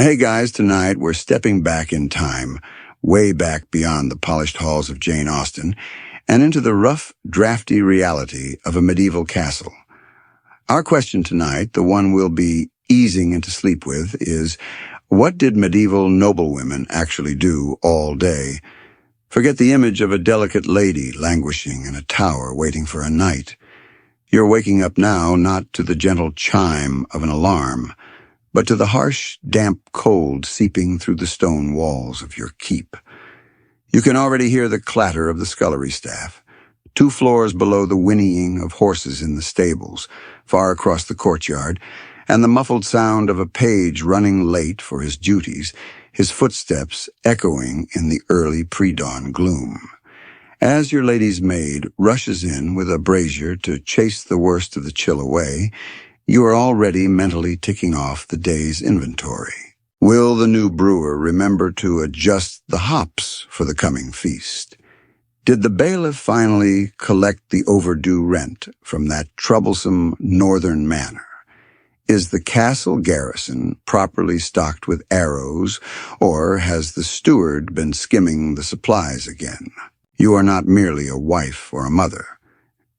Hey guys, tonight we're stepping back in time, way back beyond the polished halls of Jane Austen, and into the rough, drafty reality of a medieval castle. Our question tonight, the one we'll be easing into sleep with, is, what did medieval noblewomen actually do all day? Forget the image of a delicate lady languishing in a tower waiting for a knight. You're waking up now not to the gentle chime of an alarm, but to the harsh, damp cold seeping through the stone walls of your keep. You can already hear the clatter of the scullery staff, 2 floors below the whinnying of horses in the stables, far across the courtyard, and the muffled sound of a page running late for his duties, his footsteps echoing in the early pre-dawn gloom. As your lady's maid rushes in with a brazier to chase the worst of the chill away, you are already mentally ticking off the day's inventory. Will the new brewer remember to adjust the hops for the coming feast? Did the bailiff finally collect the overdue rent from that troublesome northern manor? Is the castle garrison properly stocked with arrows, or has the steward been skimming the supplies again? You are not merely a wife or a mother.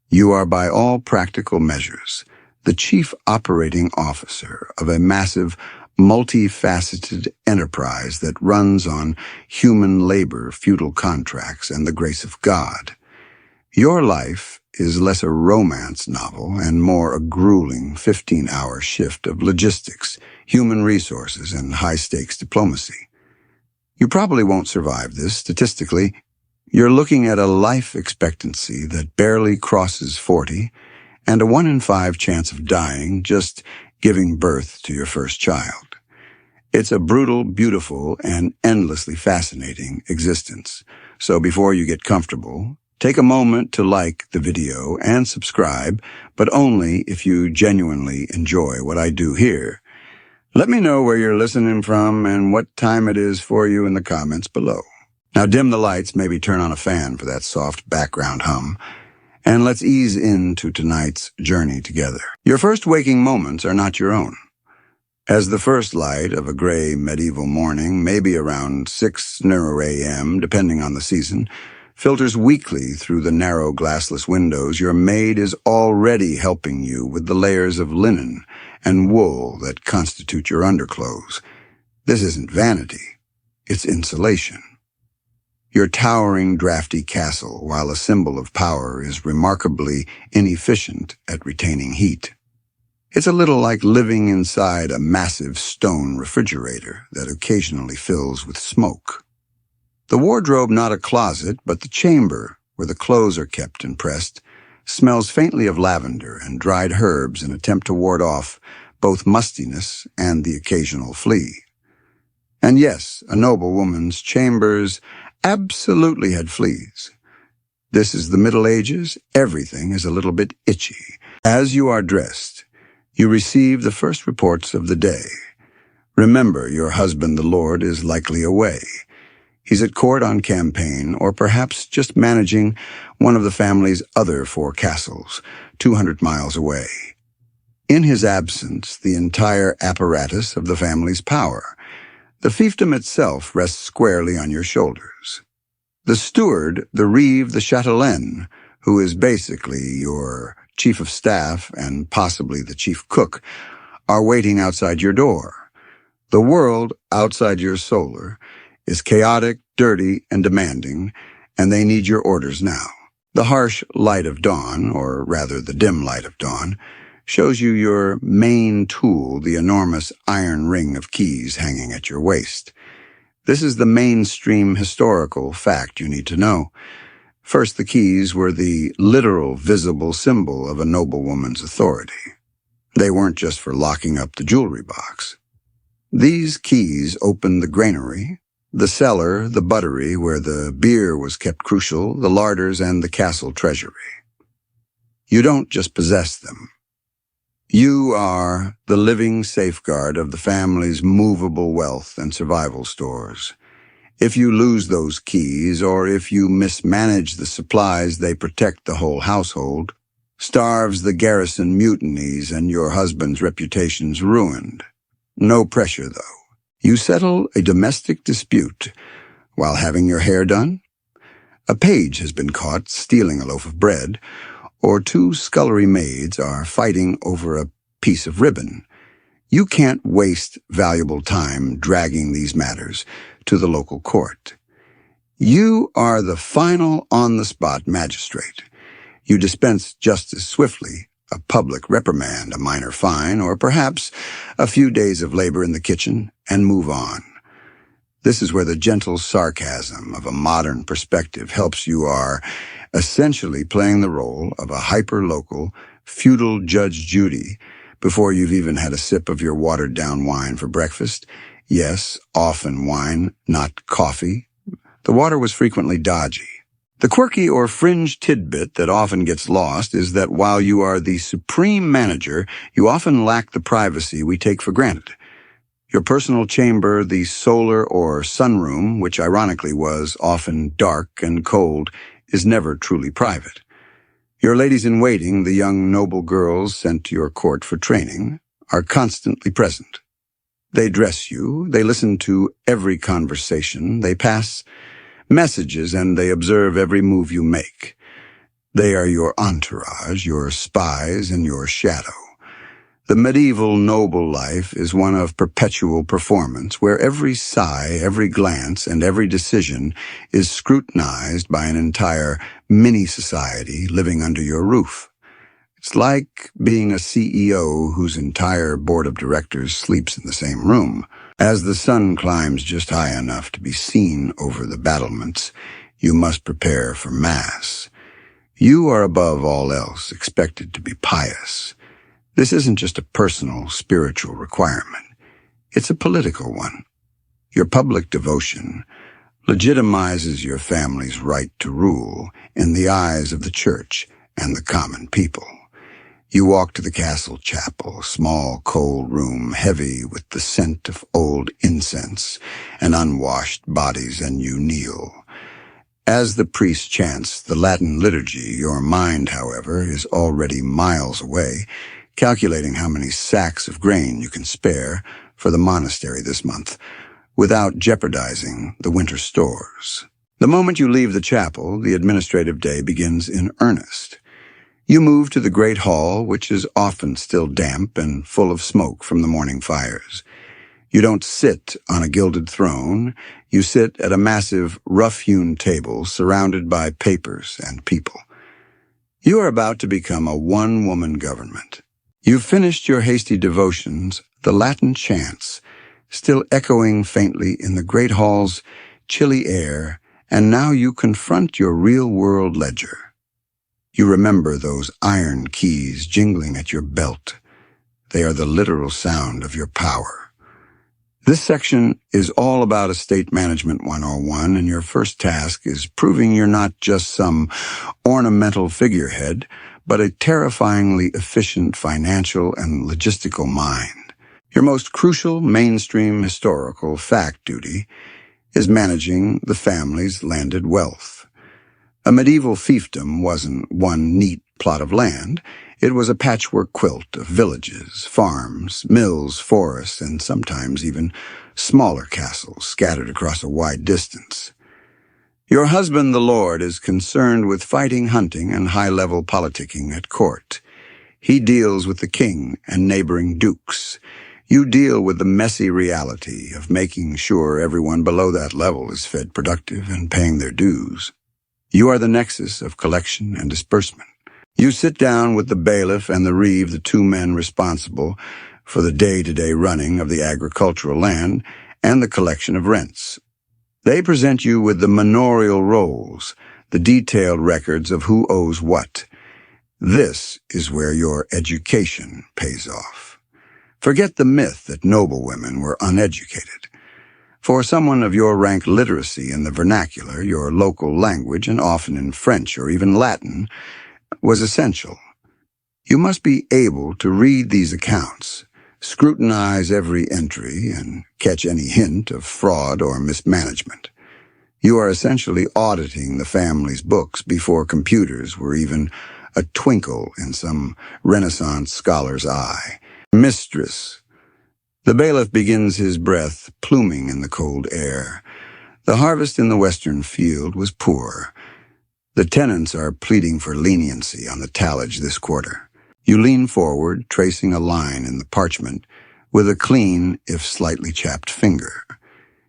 You are, by all practical measures, the chief operating officer of a massive, multifaceted enterprise that runs on human labor, feudal contracts, and the grace of God. Your life is less a romance novel and more a grueling 15-hour shift of logistics, human resources, and high-stakes diplomacy. You probably won't survive this statistically. You're looking at a life expectancy that barely crosses 40, and a 1 in 5 chance of dying just giving birth to your first child. It's a brutal, beautiful, and endlessly fascinating existence. So before you get comfortable, take a moment to like the video and subscribe, but only if you genuinely enjoy what I do here. Let me know where you're listening from and what time it is for you in the comments below. Now dim the lights, maybe turn on a fan for that soft background hum, and let's ease into tonight's journey together. Your first waking moments are not your own. As the first light of a gray medieval morning, maybe around 6 a.m., depending on the season, filters weakly through the narrow glassless windows, your maid is already helping you with the layers of linen and wool that constitute your underclothes. This isn't vanity, it's insulation. Your towering, drafty castle, while a symbol of power, is remarkably inefficient at retaining heat. It's a little like living inside a massive stone refrigerator that occasionally fills with smoke. The wardrobe, not a closet, but the chamber where the clothes are kept and pressed, smells faintly of lavender and dried herbs in an attempt to ward off both mustiness and the occasional flea. And yes, a noblewoman's chambers absolutely had fleas. This is the Middle Ages. Everything is a little bit itchy. As you are dressed, you receive the first reports of the day. Remember, your husband, the Lord, is likely away. He's at court on campaign, or perhaps just managing one of the family's other 4 castles, 200 miles away. In his absence, the entire apparatus of the family's power, the fiefdom itself, rests squarely on your shoulders. The steward, the reeve, the chatelaine, who is basically your chief of staff and possibly the chief cook, are waiting outside your door. The world outside your solar is chaotic, dirty, and demanding, and they need your orders now. The harsh light of dawn, or rather the dim light of dawn, shows you your main tool, the enormous iron ring of keys hanging at your waist. This is the mainstream historical fact you need to know. First, the keys were the literal visible symbol of a noblewoman's authority. They weren't just for locking up the jewelry box. These keys opened the granary, the cellar, the buttery where the beer was kept crucial, the larders, and the castle treasury. You don't just possess them. You are the living safeguard of the family's movable wealth and survival stores. If you lose those keys, or if you mismanage the supplies they protect the whole household, starves the garrison mutinies and your husband's reputation's ruined. No pressure, though. You settle a domestic dispute while having your hair done. A page has been caught stealing a loaf of bread, or two scullery maids are fighting over a piece of ribbon. You can't waste valuable time dragging these matters to the local court. You are the final on-the-spot magistrate. You dispense justice swiftly, a public reprimand, a minor fine, or perhaps a few days of labor in the kitchen, and move on. This is where the gentle sarcasm of a modern perspective helps. You are essentially playing the role of a hyper-local, feudal Judge Judy before you've even had a sip of your watered-down wine for breakfast. Yes, often wine, not coffee. The water was frequently dodgy. The quirky or fringe tidbit that often gets lost is that while you are the supreme manager, you often lack the privacy we take for granted. Your personal chamber, the solar or sunroom, which ironically was often dark and cold, is never truly private. Your ladies-in-waiting, the young noble girls sent to your court for training, are constantly present. They dress you, they listen to every conversation, they pass messages, and they observe every move you make. They are your entourage, your spies, and your shadow. The medieval noble life is one of perpetual performance, where every sigh, every glance, and every decision is scrutinized by an entire mini-society living under your roof. It's like being a CEO whose entire board of directors sleeps in the same room. As the sun climbs just high enough to be seen over the battlements, you must prepare for mass. You are above all else expected to be pious. This isn't just a personal, spiritual requirement. It's a political one. Your public devotion legitimizes your family's right to rule in the eyes of the church and the common people. You walk to the castle chapel, a small, cold room, heavy with the scent of old incense and unwashed bodies, and you kneel. As the priest chants the Latin liturgy, your mind, however, is already miles away, calculating how many sacks of grain you can spare for the monastery this month, without jeopardizing the winter stores. The moment you leave the chapel, the administrative day begins in earnest. You move to the great hall, which is often still damp and full of smoke from the morning fires. You don't sit on a gilded throne. You sit at a massive, rough-hewn table surrounded by papers and people. You are about to become a one-woman government. You've finished your hasty devotions, the Latin chants, still echoing faintly in the great hall's chilly air, and now you confront your real-world ledger. You remember those iron keys jingling at your belt. They are the literal sound of your power. This section is all about Estate Management 101, and your first task is proving you're not just some ornamental figurehead, but a terrifyingly efficient financial and logistical mind. Your most crucial mainstream historical fact duty is managing the family's landed wealth. A medieval fiefdom wasn't one neat plot of land. It was a patchwork quilt of villages, farms, mills, forests, and sometimes even smaller castles scattered across a wide distance. Your husband, the Lord, is concerned with fighting, hunting, and high-level politicking at court. He deals with the king and neighboring dukes. You deal with the messy reality of making sure everyone below that level is fed productive and paying their dues. You are the nexus of collection and disbursement. You sit down with the bailiff and the reeve, the two men responsible for the day-to-day running of the agricultural land and the collection of rents. They present you with the managerial rolls, the detailed records of who owes what. This is where your education pays off. Forget the myth that noblewomen were uneducated. For someone of your rank, literacy in the vernacular, your local language, and often in French or even Latin, was essential. You must be able to read these accounts, scrutinize every entry, and catch any hint of fraud or mismanagement. You are essentially auditing the family's books before computers were even a twinkle in some Renaissance scholar's eye. Mistress, The bailiff begins his breath pluming in the cold air. The harvest in the western field was poor. The tenants are pleading for leniency on the tallage this quarter. You lean forward, tracing a line in the parchment with a clean, if slightly chapped finger.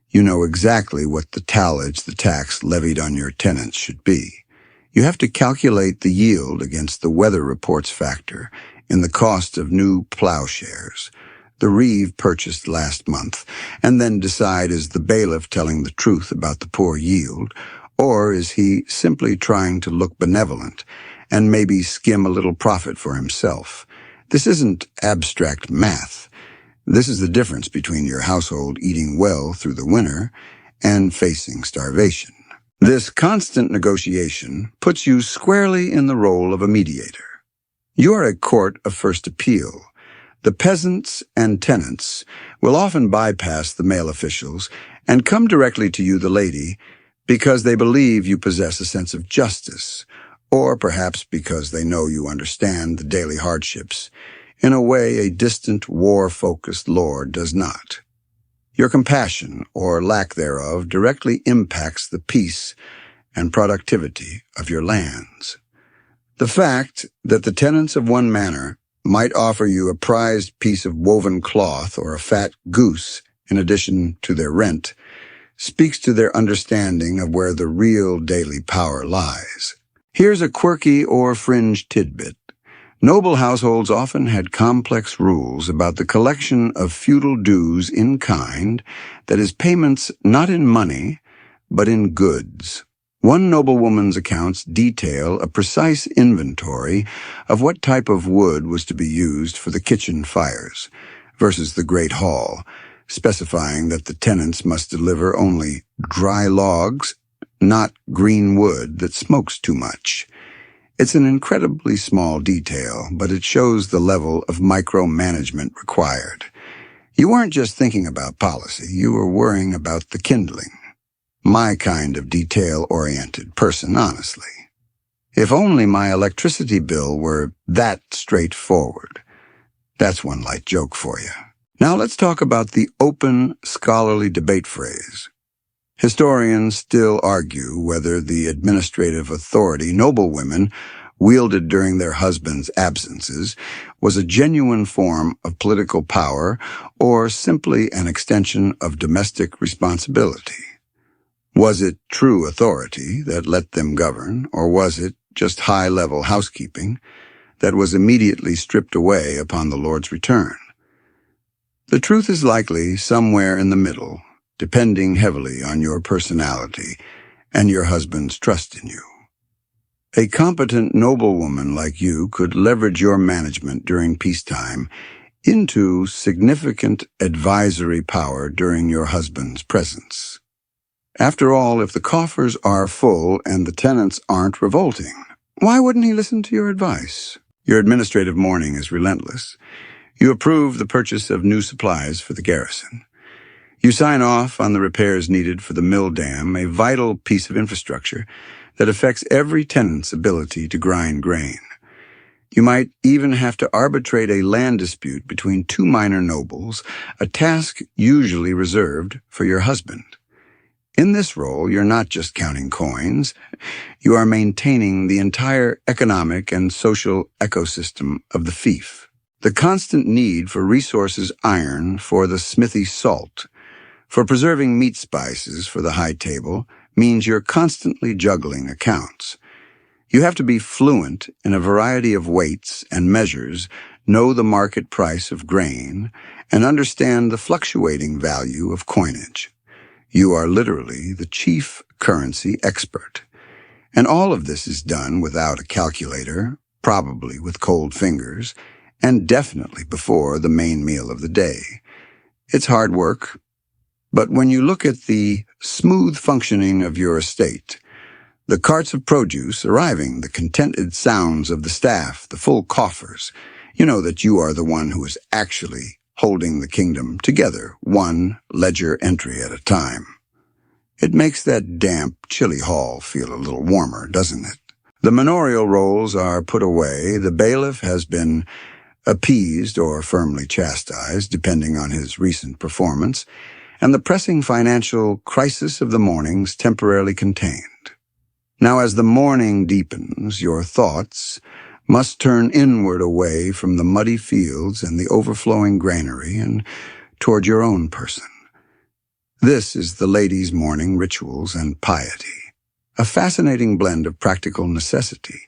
You know exactly what the tallage the tax levied on your tenants should be. You have to calculate the yield against the weather reports factor in the cost of new plowshares, the reeve purchased last month, and then decide, is the bailiff telling the truth about the poor yield, or is he simply trying to look benevolent and maybe skim a little profit for himself? This isn't abstract math. This is the difference between your household eating well through the winter and facing starvation. This constant negotiation puts you squarely in the role of a mediator. You are a court of first appeal. The peasants and tenants will often bypass the male officials and come directly to you, the lady, because they believe you possess a sense of justice, or perhaps because they know you understand the daily hardships in a way a distant, war-focused lord does not. Your compassion, or lack thereof, directly impacts the peace and productivity of your lands. The fact that the tenants of one manor might offer you a prized piece of woven cloth or a fat goose in addition to their rent speaks to their understanding of where the real daily power lies. Here's a quirky or fringe tidbit. Noble households often had complex rules about the collection of feudal dues in kind, that is, payments not in money, but in goods. One noblewoman's accounts detail a precise inventory of what type of wood was to be used for the kitchen fires versus the great hall, specifying that the tenants must deliver only dry logs, not green wood that smokes too much. It's an incredibly small detail, but it shows the level of micromanagement required. You weren't just thinking about policy, you were worrying about the kindling. My kind of detail-oriented person, honestly. If only my electricity bill were that straightforward. That's one light joke for you. Now let's talk about the open, scholarly debate phrase. Historians still argue whether the administrative authority noblewomen wielded during their husbands' absences was a genuine form of political power or simply an extension of domestic responsibility. Was it true authority that let them govern, or was it just high-level housekeeping that was immediately stripped away upon the Lord's return? The truth is likely somewhere in the middle, depending heavily on your personality and your husband's trust in you. A competent noblewoman like you could leverage your management during peacetime into significant advisory power during your husband's presence. After all, if the coffers are full and the tenants aren't revolting, why wouldn't he listen to your advice? Your administrative mourning is relentless. You approve the purchase of new supplies for the garrison. You sign off on the repairs needed for the mill dam, a vital piece of infrastructure that affects every tenant's ability to grind grain. You might even have to arbitrate a land dispute between two minor nobles, a task usually reserved for your husband. In this role, you're not just counting coins. You are maintaining the entire economic and social ecosystem of the fief. The constant need for resources iron for the smithy salt, for preserving meat spices for the high table, means you're constantly juggling accounts. You have to be fluent in a variety of weights and measures, know the market price of grain, and understand the fluctuating value of coinage. You are literally the chief currency expert. And all of this is done without a calculator, probably with cold fingers, and definitely before the main meal of the day. It's hard work. But when you look at the smooth functioning of your estate, the carts of produce arriving, the contented sounds of the staff, the full coffers, you know that you are the one who is actually holding the kingdom together, one ledger entry at a time. It makes that damp, chilly hall feel a little warmer, doesn't it? The managerial roles are put away. The bailiff has been appeased or firmly chastised, depending on his recent performance, and the pressing financial crisis of the mornings temporarily contained. Now, as the morning deepens, your thoughts must turn inward away from the muddy fields and the overflowing granary and toward your own person. This is the lady's morning rituals and piety, a fascinating blend of practical necessity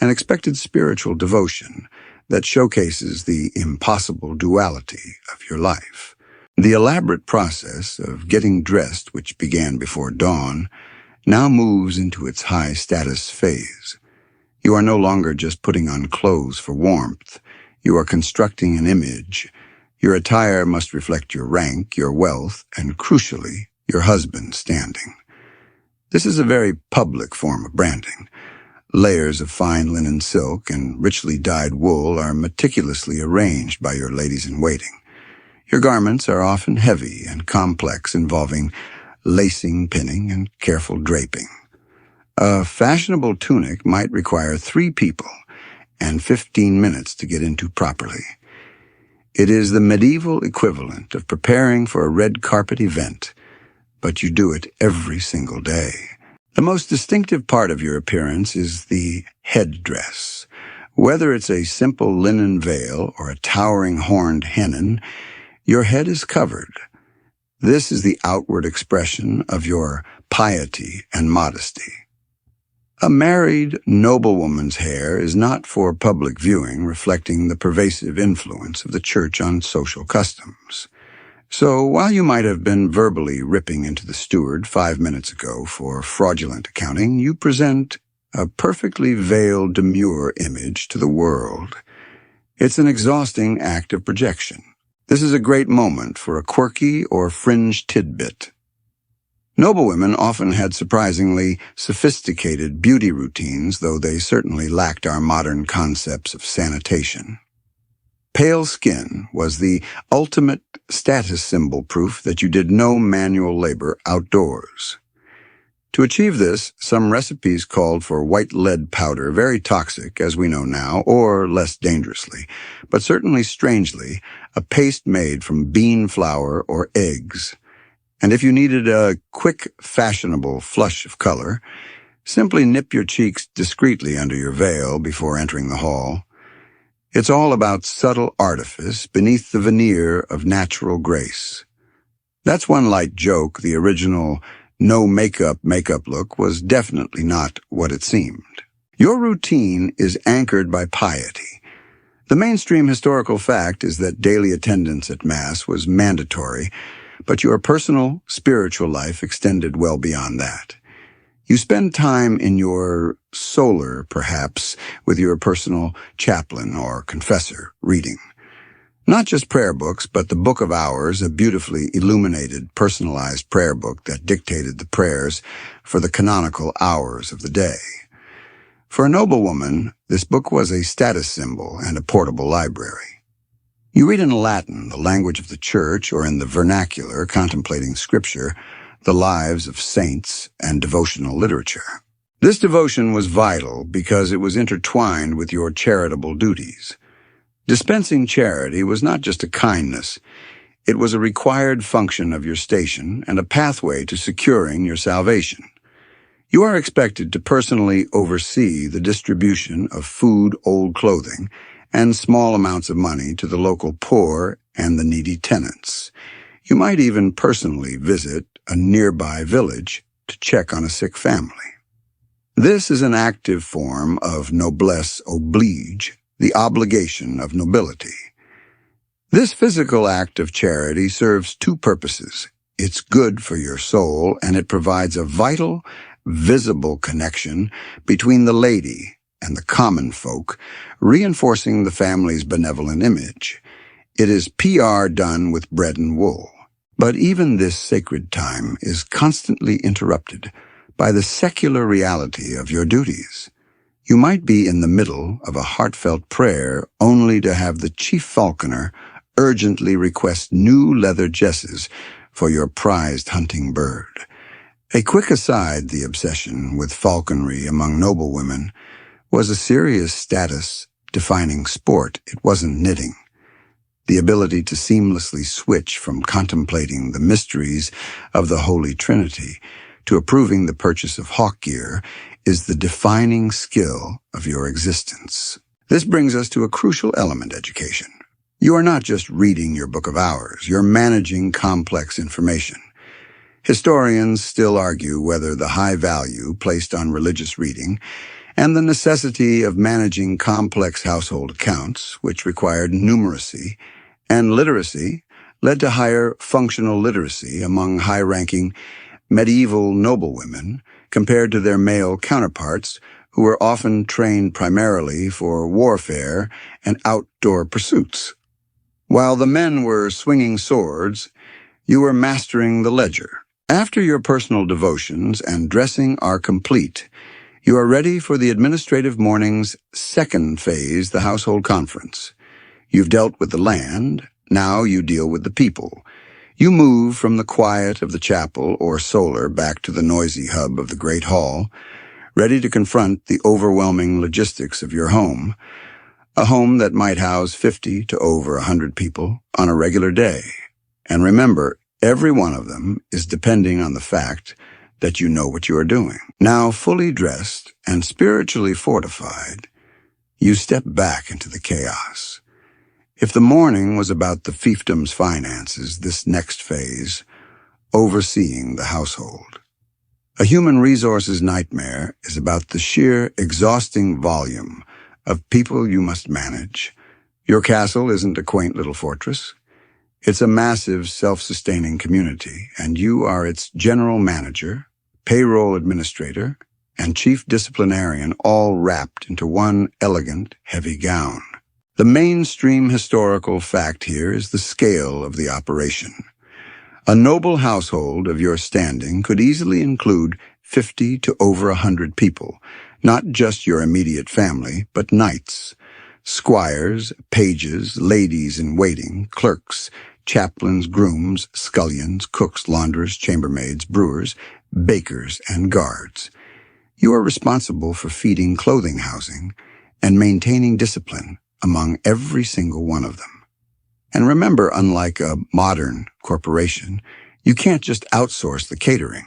and expected spiritual devotion that showcases the impossible duality of your life. The elaborate process of getting dressed, which began before dawn, now moves into its high-status phase. You are no longer just putting on clothes for warmth. You are constructing an image. Your attire must reflect your rank, your wealth, and, crucially, your husband's standing. This is a very public form of branding. Layers of fine linen silk and richly dyed wool are meticulously arranged by your ladies-in-waiting. Your garments are often heavy and complex, involving lacing, pinning, and careful draping. A fashionable tunic might require 3 people and 15 minutes to get into properly. It is the medieval equivalent of preparing for a red carpet event, but you do it every single day. The most distinctive part of your appearance is the headdress. Whether it's a simple linen veil or a towering horned hennin, your head is covered. This is the outward expression of your piety and modesty. A married noblewoman's hair is not for public viewing, reflecting the pervasive influence of the church on social customs. So while you might have been verbally ripping into the steward 5 minutes ago for fraudulent accounting, you present a perfectly veiled, demure image to the world. It's an exhausting act of projection. This is a great moment for a quirky or fringe tidbit. Noblewomen often had surprisingly sophisticated beauty routines, though they certainly lacked our modern concepts of sanitation. Pale skin was the ultimate status symbol, proof that you did no manual labor outdoors. To achieve this, some recipes called for white lead powder, very toxic, as we know now, or less dangerously, but certainly strangely, a paste made from bean flour or eggs. And if you needed a quick, fashionable flush of color, simply nip your cheeks discreetly under your veil before entering the hall. It's all about subtle artifice beneath the veneer of natural grace. That's one light joke. The original no makeup look was definitely not what it seemed. Your routine is anchored by piety. The mainstream historical fact is that daily attendance at Mass was mandatory, but your personal, spiritual life extended well beyond that. You spend time in your solar, perhaps, with your personal chaplain or confessor, reading. Not just prayer books, but the Book of Hours, a beautifully illuminated, personalized prayer book that dictated the prayers for the canonical hours of the day. For a noblewoman, this book was a status symbol and a portable library. You read in Latin, the language of the church, or in the vernacular, contemplating scripture, the lives of saints, and devotional literature. This devotion was vital because it was intertwined with your charitable duties. Dispensing charity was not just a kindness. It was a required function of your station and a pathway to securing your salvation. You are expected to personally oversee the distribution of food, old clothing, and small amounts of money to the local poor and the needy tenants. You might even personally visit a nearby village to check on a sick family. This is an active form of noblesse oblige, the obligation of nobility. This physical act of charity serves 2 purposes. It's good for your soul, and it provides a vital, visible connection between the lady and the common folk, reinforcing the family's benevolent image. It is PR done with bread and wool. But even this sacred time is constantly interrupted by the secular reality of your duties. You might be in the middle of a heartfelt prayer only to have the chief falconer urgently request new leather jesses for your prized hunting bird. A quick aside, the obsession with falconry among noblewomen was a serious status life-defining sport, it wasn't knitting. The ability to seamlessly switch from contemplating the mysteries of the Holy Trinity to approving the purchase of hawk gear is the defining skill of your existence. This brings us to a crucial element: education. You are not just reading your book of hours, you're managing complex information. Historians still argue whether the high value placed on religious reading and the necessity of managing complex household accounts, which required numeracy and literacy, led to higher functional literacy among high-ranking medieval noblewomen compared to their male counterparts, who were often trained primarily for warfare and outdoor pursuits. While the men were swinging swords, you were mastering the ledger. After your personal devotions and dressing are complete, you are ready for the administrative morning's second phase, the household conference. You've dealt with the land, now you deal with the people. You move from the quiet of the chapel or solar back to the noisy hub of the great hall, ready to confront the overwhelming logistics of your home, a home that might house 50 to over 100 people on a regular day. And remember, every one of them is depending on the fact that you know what you are doing. Now, fully dressed and spiritually fortified, you step back into the chaos. If the morning was about the fiefdom's finances, this next phase, overseeing the household. A human resources nightmare is about the sheer, exhausting volume of people you must manage. Your castle isn't a quaint little fortress. It's a massive, self-sustaining community, and you are its general manager, payroll administrator, and chief disciplinarian, all wrapped into one elegant, heavy gown. The mainstream historical fact here is the scale of the operation. A noble household of your standing could easily include 50 to over 100 people, not just your immediate family, but knights, squires, pages, ladies-in-waiting, clerks, chaplains, grooms, scullions, cooks, launderers, chambermaids, brewers, bakers, and guards. You are responsible for feeding, clothing, housing, and maintaining discipline among every single one of them. And remember, unlike a modern corporation, you can't just outsource the catering.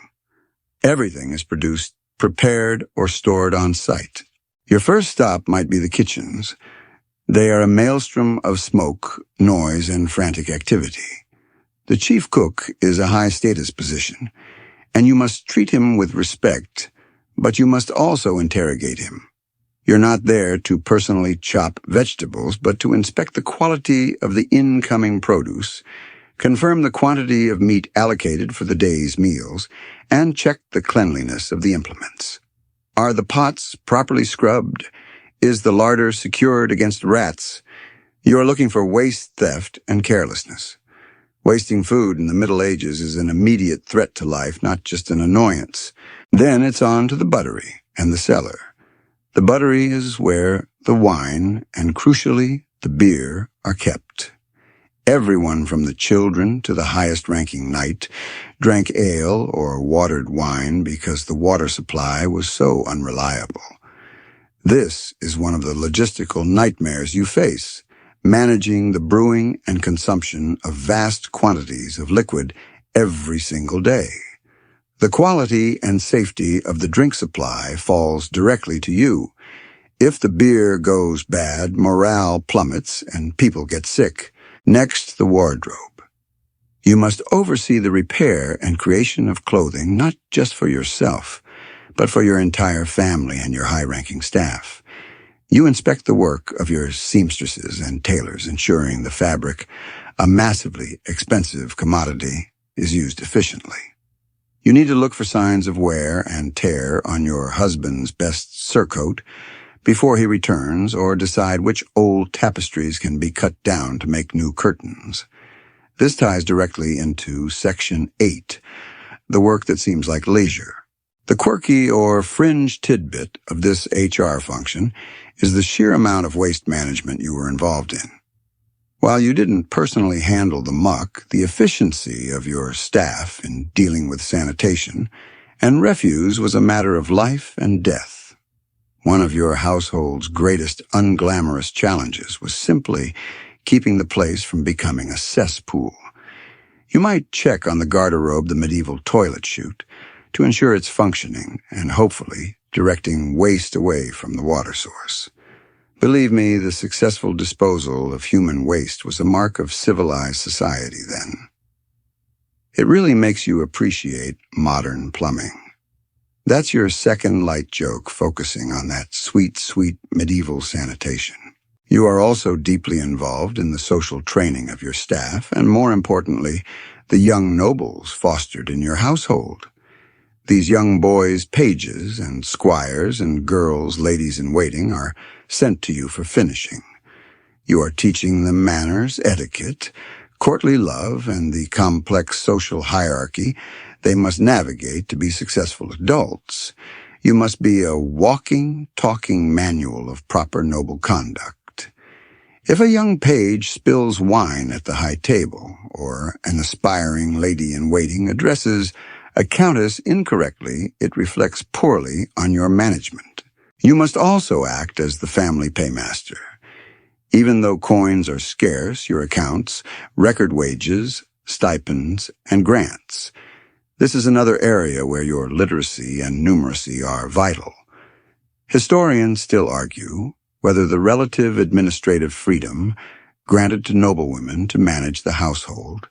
Everything is produced, prepared, or stored on site. Your first stop might be the kitchens. They are a maelstrom of smoke, noise, and frantic activity. The chief cook is a high-status position, and you must treat him with respect, but you must also interrogate him. You're not there to personally chop vegetables, but to inspect the quality of the incoming produce, confirm the quantity of meat allocated for the day's meals, and check the cleanliness of the implements. Are the pots properly scrubbed? Is the larder secured against rats? You are looking for waste, theft, and carelessness. Wasting food in the Middle Ages is an immediate threat to life, not just an annoyance. Then it's on to the buttery and the cellar. The buttery is where the wine and, crucially, the beer are kept. Everyone from the children to the highest-ranking knight drank ale or watered wine because the water supply was so unreliable. This is one of the logistical nightmares you face, managing the brewing and consumption of vast quantities of liquid every single day. The quality and safety of the drink supply falls directly to you. If the beer goes bad, morale plummets and people get sick. Next, the wardrobe. You must oversee the repair and creation of clothing not just for yourself, but for your entire family and your high-ranking staff. You inspect the work of your seamstresses and tailors, ensuring the fabric, a massively expensive commodity, is used efficiently. You need to look for signs of wear and tear on your husband's best surcoat before he returns, or decide which old tapestries can be cut down to make new curtains. This ties directly into Section 8, the work that seems like leisure. The quirky or fringe tidbit of this HR function is the sheer amount of waste management you were involved in. While you didn't personally handle the muck, the efficiency of your staff in dealing with sanitation and refuse was a matter of life and death. One of your household's greatest unglamorous challenges was simply keeping the place from becoming a cesspool. You might check on the garderobe the medieval toilet chute to ensure its functioning and hopefully directing waste away from the water source. Believe me, the successful disposal of human waste was a mark of civilized society then. It really makes you appreciate modern plumbing. That's your second light joke focusing on that sweet, sweet medieval sanitation. You are also deeply involved in the social training of your staff and, more importantly, the young nobles fostered in your household. These young boys, pages and squires and girls, ladies-in-waiting, are sent to you for finishing. You are teaching them manners, etiquette, courtly love, and the complex social hierarchy they must navigate to be successful adults. You must be a walking, talking manual of proper noble conduct. If a young page spills wine at the high table, or an aspiring lady-in-waiting addresses a countess incorrectly, it reflects poorly on your management. You must also act as the family paymaster. Even though coins are scarce, your accounts, record wages, stipends, and grants. This is another area where your literacy and numeracy are vital. Historians still argue whether the relative administrative freedom granted to noblewomen to manage the household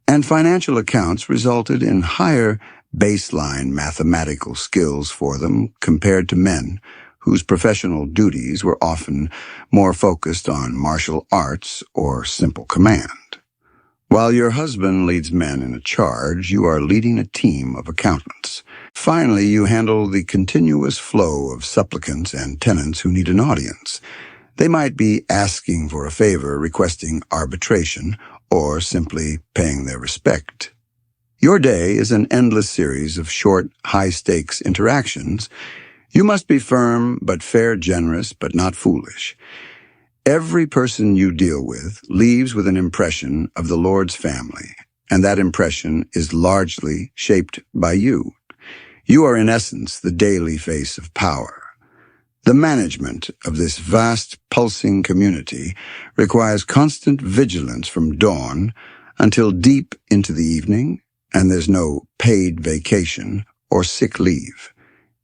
and financial accounts resulted in higher baseline mathematical skills for them compared to men whose professional duties were often more focused on martial arts or simple command. While your husband leads men in a charge, you are leading a team of accountants. Finally, you handle the continuous flow of supplicants and tenants who need an audience. They might be asking for a favor, requesting arbitration, or simply paying their respect. Your day is an endless series of short, high-stakes interactions. You must be firm but fair, generous but not foolish. Every person you deal with leaves with an impression of the Lord's family, and that impression is largely shaped by you. You are in essence the daily face of power. The management of this vast, pulsing community requires constant vigilance from dawn until deep into the evening, and there's no paid vacation or sick leave.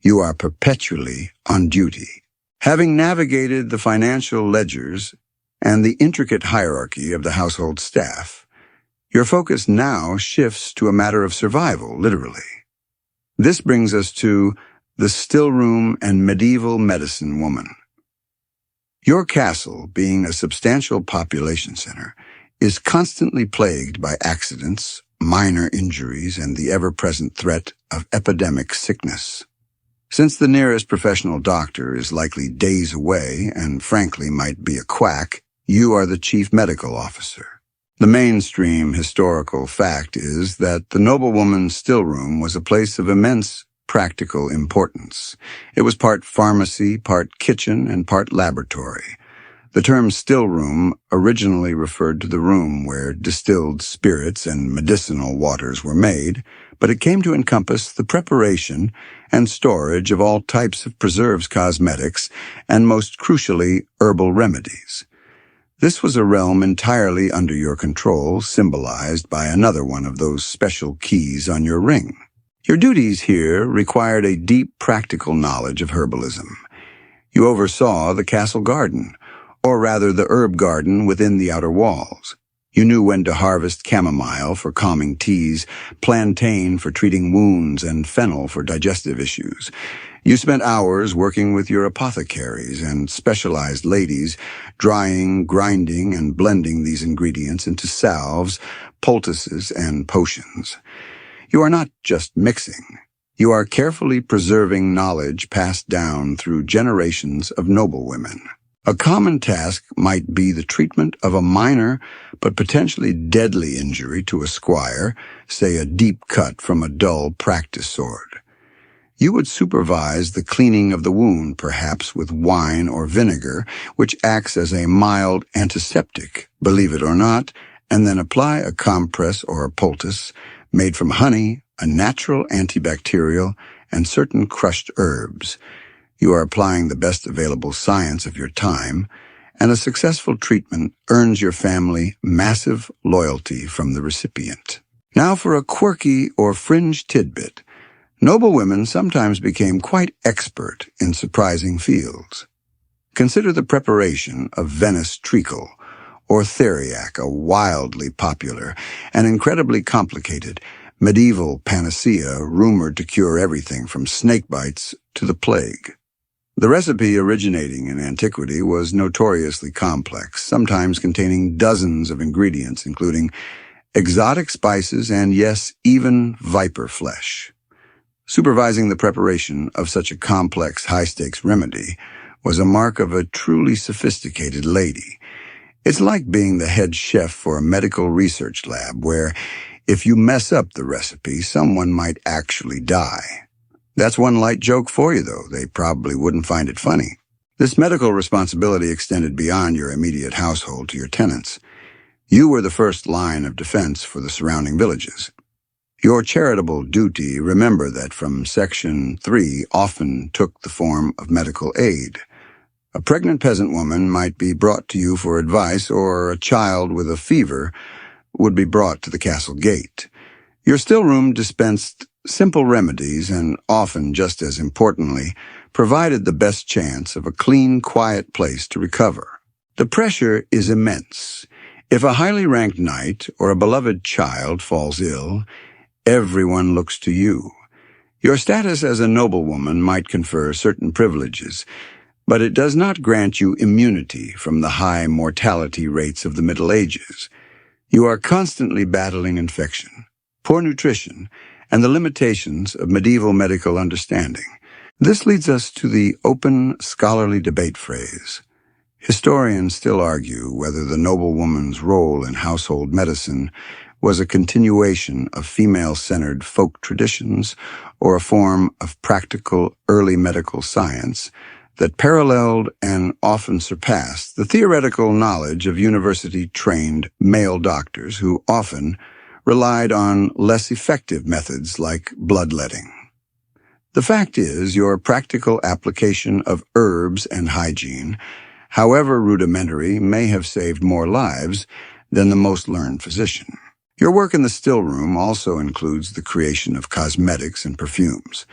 You are perpetually on duty. Having navigated the financial ledgers and the intricate hierarchy of the household staff, your focus now shifts to a matter of survival, literally. This brings us to the stillroom and medieval medicine woman. Your castle, being a substantial population center, is constantly plagued by accidents, minor injuries, and the ever-present threat of epidemic sickness. Since the nearest professional doctor is likely days away and frankly might be a quack, you are the chief medical officer. The mainstream historical fact is that the noblewoman's stillroom was a place of immense practical importance. It was part pharmacy, part kitchen, and part laboratory. The term stillroom originally referred to the room where distilled spirits and medicinal waters were made, but it came to encompass the preparation and storage of all types of preserves, cosmetics, and most crucially, herbal remedies. This was a realm entirely under your control, symbolized by another one of those special keys on your ring. Your duties here required a deep practical knowledge of herbalism. You oversaw the castle garden, or rather the herb garden within the outer walls. You knew when to harvest chamomile for calming teas, plantain for treating wounds, and fennel for digestive issues. You spent hours working with your apothecaries and specialized ladies, drying, grinding, and blending these ingredients into salves, poultices, and potions. You are not just mixing. You are carefully preserving knowledge passed down through generations of noblewomen. A common task might be the treatment of a minor but potentially deadly injury to a squire, say a deep cut from a dull practice sword. You would supervise the cleaning of the wound, perhaps with wine or vinegar, which acts as a mild antiseptic, believe it or not, and then apply a compress or a poultice made from honey, a natural antibacterial, and certain crushed herbs. You are applying the best available science of your time, and a successful treatment earns your family massive loyalty from the recipient. Now for a quirky or fringe tidbit. Noblewomen sometimes became quite expert in surprising fields. Consider the preparation of Venice treacle, or theriac, a wildly popular and incredibly complicated medieval panacea rumored to cure everything from snake bites to the plague. The recipe originating in antiquity was notoriously complex, sometimes containing dozens of ingredients, including exotic spices and, yes, even viper flesh. Supervising the preparation of such a complex, high-stakes remedy was a mark of a truly sophisticated lady. It's like being the head chef for a medical research lab where, if you mess up the recipe, someone might actually die. That's one light joke for you, though. They probably wouldn't find it funny. This medical responsibility extended beyond your immediate household to your tenants. You were the first line of defense for the surrounding villages. Your charitable duty, remember that from Section 3, often took the form of medical aid. A pregnant peasant woman might be brought to you for advice, or a child with a fever would be brought to the castle gate. Your still room dispensed simple remedies and often, just as importantly, provided the best chance of a clean, quiet place to recover. The pressure is immense. If a highly ranked knight or a beloved child falls ill, everyone looks to you. Your status as a noblewoman might confer certain privileges, but it does not grant you immunity from the high mortality rates of the Middle Ages. You are constantly battling infection, poor nutrition, and the limitations of medieval medical understanding. This leads us to the open scholarly debate phrase. Historians still argue whether the noblewoman's role in household medicine was a continuation of female-centered folk traditions or a form of practical early medical science that paralleled and often surpassed the theoretical knowledge of university-trained male doctors who often relied on less effective methods like bloodletting. The fact is, your practical application of herbs and hygiene, however rudimentary, may have saved more lives than the most learned physician. Your work in the still room also includes the creation of cosmetics and perfumes,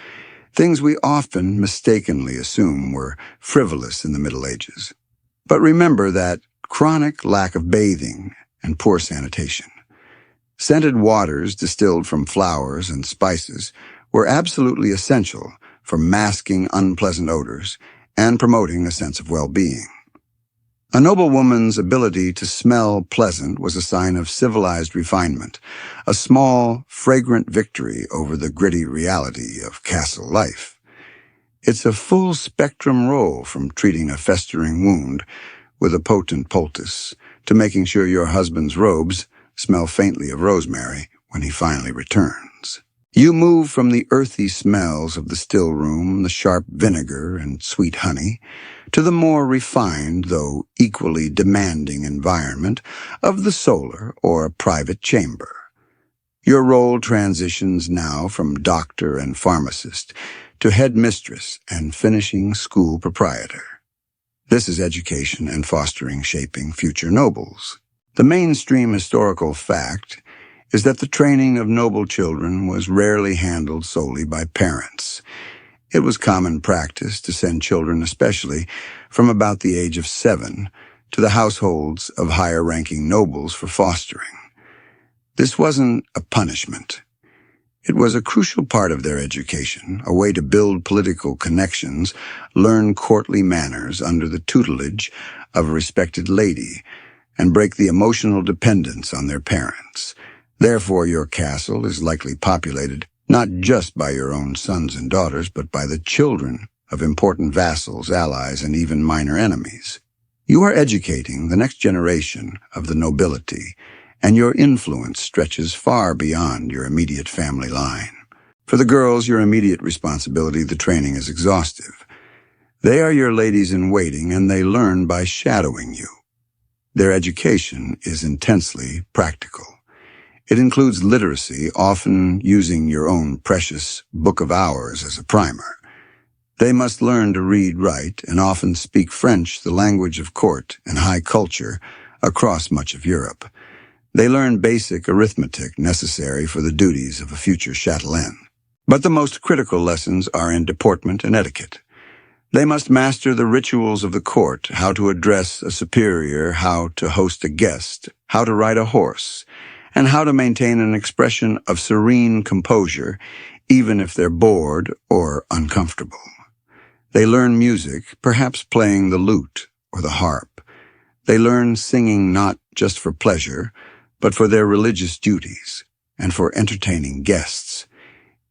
things we often mistakenly assume were frivolous in the Middle Ages. But remember that chronic lack of bathing and poor sanitation. Scented waters distilled from flowers and spices were absolutely essential for masking unpleasant odors and promoting a sense of well-being. A noblewoman's ability to smell pleasant was a sign of civilized refinement, a small, fragrant victory over the gritty reality of castle life. It's a full-spectrum role from treating a festering wound with a potent poultice to making sure your husband's robes smell faintly of rosemary when he finally returns. You move from the earthy smells of the still room, the sharp vinegar and sweet honey, to the more refined, though equally demanding environment of the solar or private chamber. Your role transitions now from doctor and pharmacist to headmistress and finishing school proprietor. This is education and fostering shaping future nobles. The mainstream historical fact is that the training of noble children was rarely handled solely by parents. It was common practice to send children, especially from about the age of 7, to the households of higher-ranking nobles for fostering. This wasn't a punishment. It was a crucial part of their education, a way to build political connections, learn courtly manners under the tutelage of a respected lady, and break the emotional dependence on their parents. Therefore, your castle is likely populated not just by your own sons and daughters, but by the children of important vassals, allies, and even minor enemies. You are educating the next generation of the nobility, and your influence stretches far beyond your immediate family line. For the girls, your immediate responsibility, the training is exhaustive. They are your ladies-in-waiting, and they learn by shadowing you. Their education is intensely practical. It includes literacy, often using your own precious Book of Hours as a primer. They must learn to read, write, and often speak French, the language of court and high culture, across much of Europe. They learn basic arithmetic necessary for the duties of a future chatelaine. But the most critical lessons are in deportment and etiquette. They must master the rituals of the court, how to address a superior, how to host a guest, how to ride a horse, and how to maintain an expression of serene composure, even if they're bored or uncomfortable. They learn music, perhaps playing the lute or the harp. They learn singing not just for pleasure, but for their religious duties and for entertaining guests.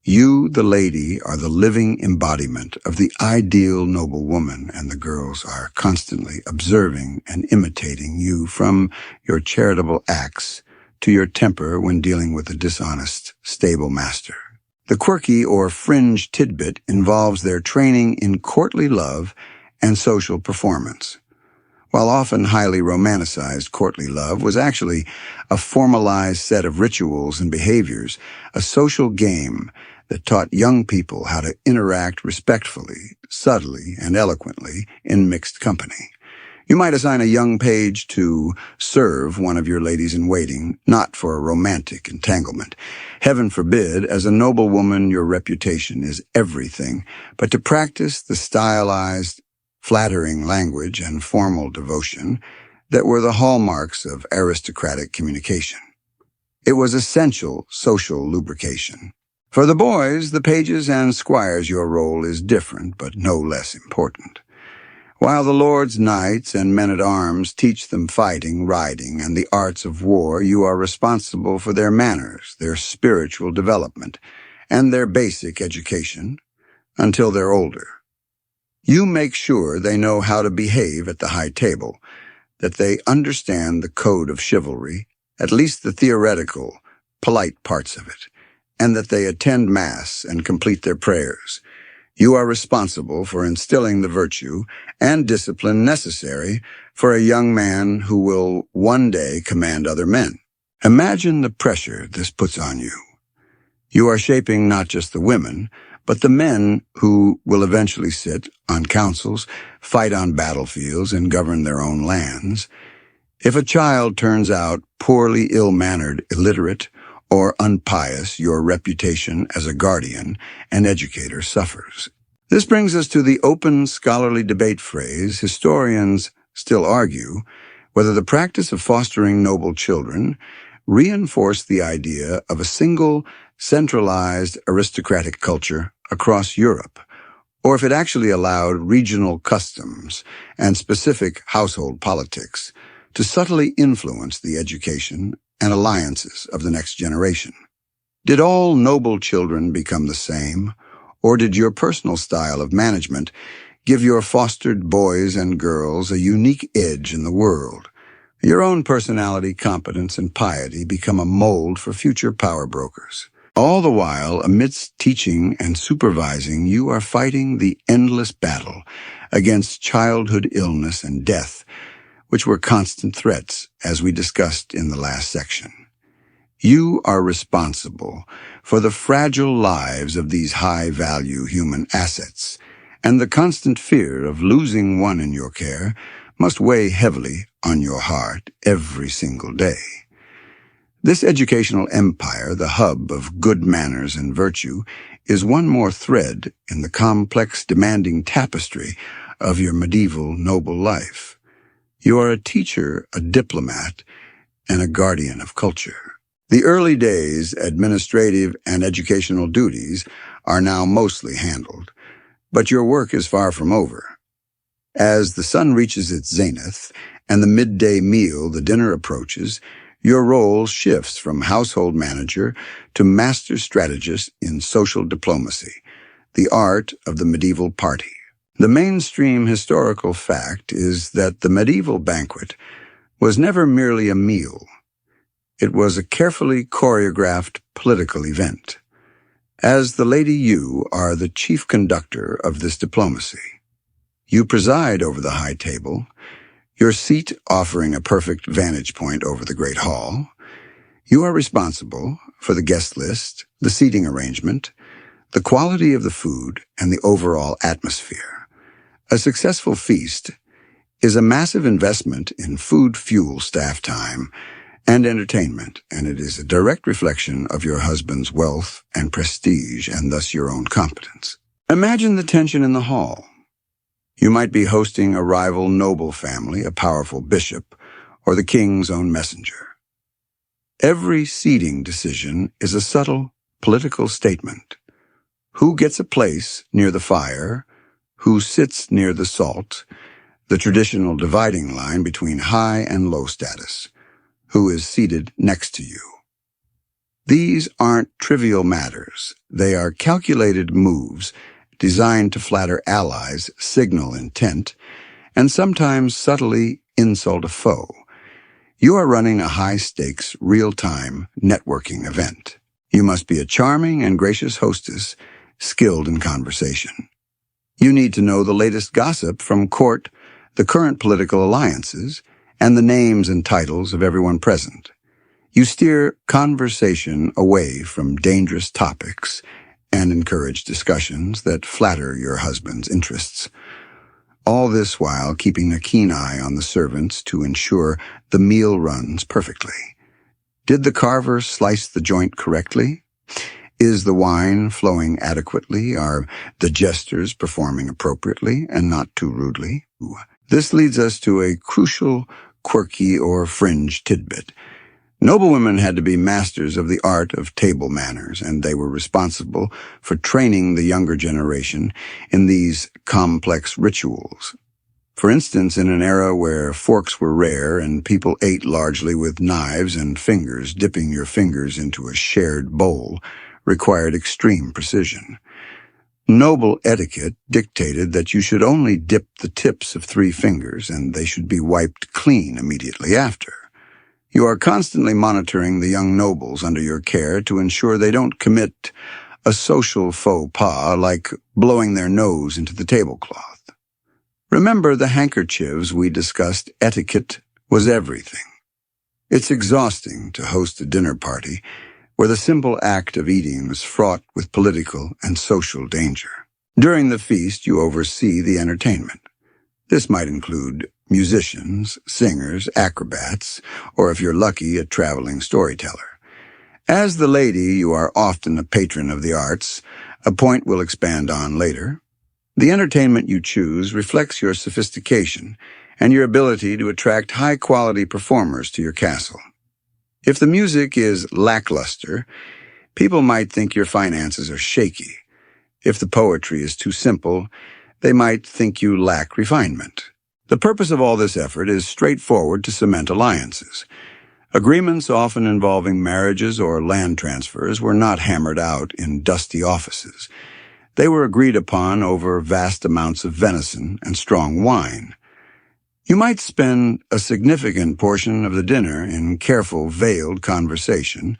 You, the lady, are the living embodiment of the ideal noblewoman, and the girls are constantly observing and imitating you, from your charitable acts to your temper when dealing with a dishonest stable master. The quirky or fringe tidbit involves their training in courtly love and social performance. While often highly romanticized, courtly love was actually a formalized set of rituals and behaviors, a social game that taught young people how to interact respectfully, subtly, and eloquently in mixed company. You might assign a young page to serve one of your ladies-in-waiting, not for a romantic entanglement. Heaven forbid, as a noblewoman, your reputation is everything, but to practice the stylized, flattering language and formal devotion that were the hallmarks of aristocratic communication. It was essential social lubrication. For the boys, the pages and squires, your role is different, but no less important. While the lords, knights, and men-at-arms teach them fighting, riding, and the arts of war, you are responsible for their manners, their spiritual development, and their basic education until they're older. You make sure they know how to behave at the high table, that they understand the code of chivalry, at least the theoretical, polite parts of it, and that they attend Mass and complete their prayers. You are responsible for instilling the virtue and discipline necessary for a young man who will one day command other men. Imagine the pressure this puts on you. You are shaping not just the women, but the men who will eventually sit on councils, fight on battlefields, and govern their own lands. If a child turns out poorly ill-mannered, illiterate, or unpious, your reputation as a guardian and educator suffers. This brings us to the open scholarly debate phrase. Historians still argue whether the practice of fostering noble children reinforced the idea of a single, centralized aristocratic culture across Europe, or if it actually allowed regional customs and specific household politics to subtly influence the education and alliances of the next generation. Did all noble children become the same, or did your personal style of management give your fostered boys and girls a unique edge in the world? Your own personality, competence, and piety become a mold for future power brokers. All the while, amidst teaching and supervising, you are fighting the endless battle against childhood illness and death, which were constant threats, as we discussed in the last section. You are responsible for the fragile lives of these high-value human assets, and the constant fear of losing one in your care must weigh heavily on your heart every single day. This educational empire, the hub of good manners and virtue, is one more thread in the complex, demanding tapestry of your medieval noble life. You are a teacher, a diplomat, and a guardian of culture. The early days' administrative and educational duties are now mostly handled, but your work is far from over. As the sun reaches its zenith and the midday meal, the dinner, approaches, your role shifts from household manager to master strategist in social diplomacy, the art of the medieval party. The mainstream historical fact is that the medieval banquet was never merely a meal. It was a carefully choreographed political event. As the Lady, you are the chief conductor of this diplomacy. You preside over the high table, your seat offering a perfect vantage point over the great hall. You are responsible for the guest list, the seating arrangement, the quality of the food, and the overall atmosphere. A successful feast is a massive investment in food, fuel, staff time, and entertainment, and it is a direct reflection of your husband's wealth and prestige, and thus your own competence. Imagine the tension in the hall. You might be hosting a rival noble family, a powerful bishop, or the king's own messenger. Every seating decision is a subtle political statement. Who gets a place near the fire? Who sits near the salt? The traditional dividing line between high and low status. Who is seated next to you? These aren't trivial matters. They are calculated moves designed to flatter allies, signal intent, and sometimes subtly insult a foe. You are running a high-stakes, real-time networking event. You must be a charming and gracious hostess, skilled in conversation. You need to know the latest gossip from court, the current political alliances, and the names and titles of everyone present. You steer conversation away from dangerous topics and encourage discussions that flatter your husband's interests. All this while keeping a keen eye on the servants to ensure the meal runs perfectly. Did the carver slice the joint correctly? Is the wine flowing adequately? Are the jesters performing appropriately and not too rudely? This leads us to a crucial, quirky, or fringe tidbit. Noblewomen had to be masters of the art of table manners, and they were responsible for training the younger generation in these complex rituals. For instance, in an era where forks were rare and people ate largely with knives and fingers, dipping your fingers into a shared bowl required extreme precision. Noble etiquette dictated that you should only dip the tips of 3 fingers, and they should be wiped clean immediately after. You are constantly monitoring the young nobles under your care to ensure they don't commit a social faux pas like blowing their nose into the tablecloth. Remember the handkerchiefs we discussed. Etiquette was everything. It's exhausting to host a dinner party where the simple act of eating was fraught with political and social danger. During the feast, you oversee the entertainment. This might include musicians, singers, acrobats, or if you're lucky, a traveling storyteller. As the lady, you are often a patron of the arts, a point we'll expand on later. The entertainment you choose reflects your sophistication and your ability to attract high-quality performers to your castle. If the music is lackluster, people might think your finances are shaky. If the poetry is too simple, they might think you lack refinement. The purpose of all this effort is straightforward: to cement alliances. Agreements often involving marriages or land transfers were not hammered out in dusty offices. They were agreed upon over vast amounts of venison and strong wine. You might spend a significant portion of the dinner in careful, veiled conversation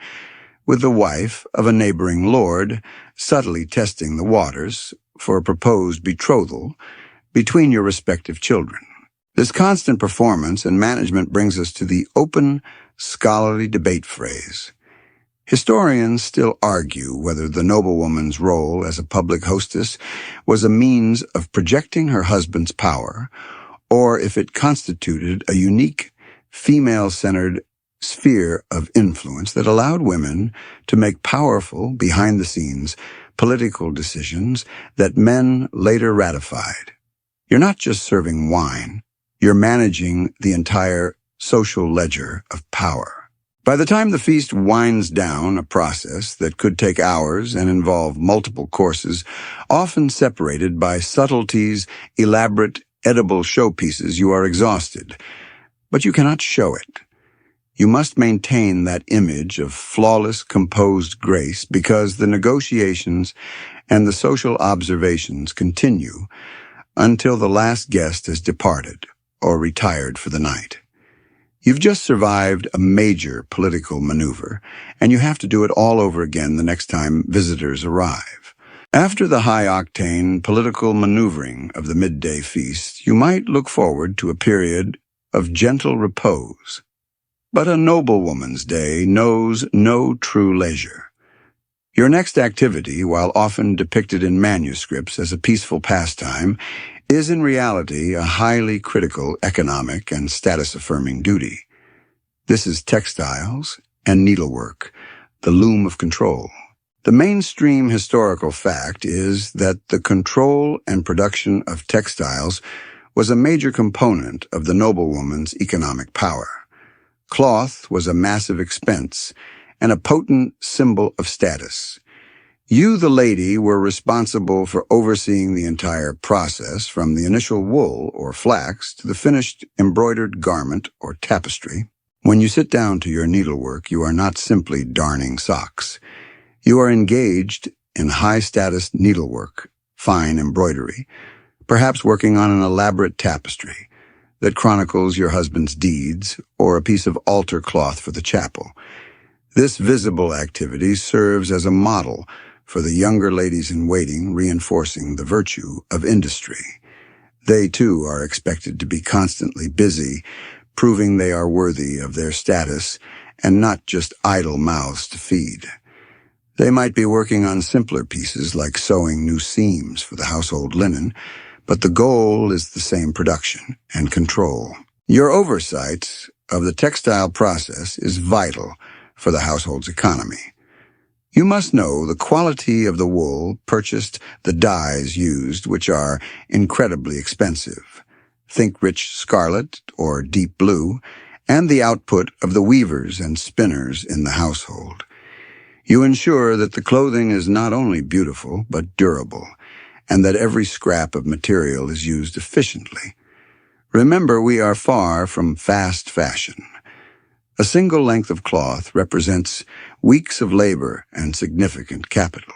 with the wife of a neighboring lord, subtly testing the waters for a proposed betrothal between your respective children. This constant performance and management brings us to the open, scholarly debate phrase. Historians still argue whether the noblewoman's role as a public hostess was a means of projecting her husband's power, or if it constituted a unique, female-centered sphere of influence that allowed women to make powerful, behind-the-scenes, political decisions that men later ratified. You're not just serving wine, you're managing the entire social ledger of power. By the time the feast winds down, a process that could take hours and involve multiple courses, often separated by subtleties, elaborate, edible showpieces, you are exhausted. But you cannot show it. You must maintain that image of flawless, composed grace because the negotiations and the social observations continue until the last guest has departed or retired for the night. You've just survived a major political maneuver, and you have to do it all over again the next time visitors arrive. After the high-octane political maneuvering of the midday feast, you might look forward to a period of gentle repose. But a noblewoman's day knows no true leisure. Your next activity, while often depicted in manuscripts as a peaceful pastime, is in reality a highly critical economic and status-affirming duty. This is textiles and needlework, the loom of control. The mainstream historical fact is that the control and production of textiles was a major component of the noblewoman's economic power. Cloth was a massive expense and a potent symbol of status. You, the lady, were responsible for overseeing the entire process, from the initial wool or flax to the finished embroidered garment or tapestry. When you sit down to your needlework, you are not simply darning socks. You are engaged in high-status needlework, fine embroidery, perhaps working on an elaborate tapestry that chronicles your husband's deeds or a piece of altar cloth for the chapel. This visible activity serves as a model for the younger ladies-in-waiting, reinforcing the virtue of industry. They, too, are expected to be constantly busy, proving they are worthy of their status and not just idle mouths to feed. They might be working on simpler pieces like sewing new seams for the household linen, but the goal is the same: production and control. Your oversight of the textile process is vital for the household's economy. You must know the quality of the wool purchased, the dyes used, which are incredibly expensive. Think rich scarlet or deep blue, and the output of the weavers and spinners in the household. You ensure that the clothing is not only beautiful, but durable, and that every scrap of material is used efficiently. Remember, we are far from fast fashion. A single length of cloth represents weeks of labor and significant capital.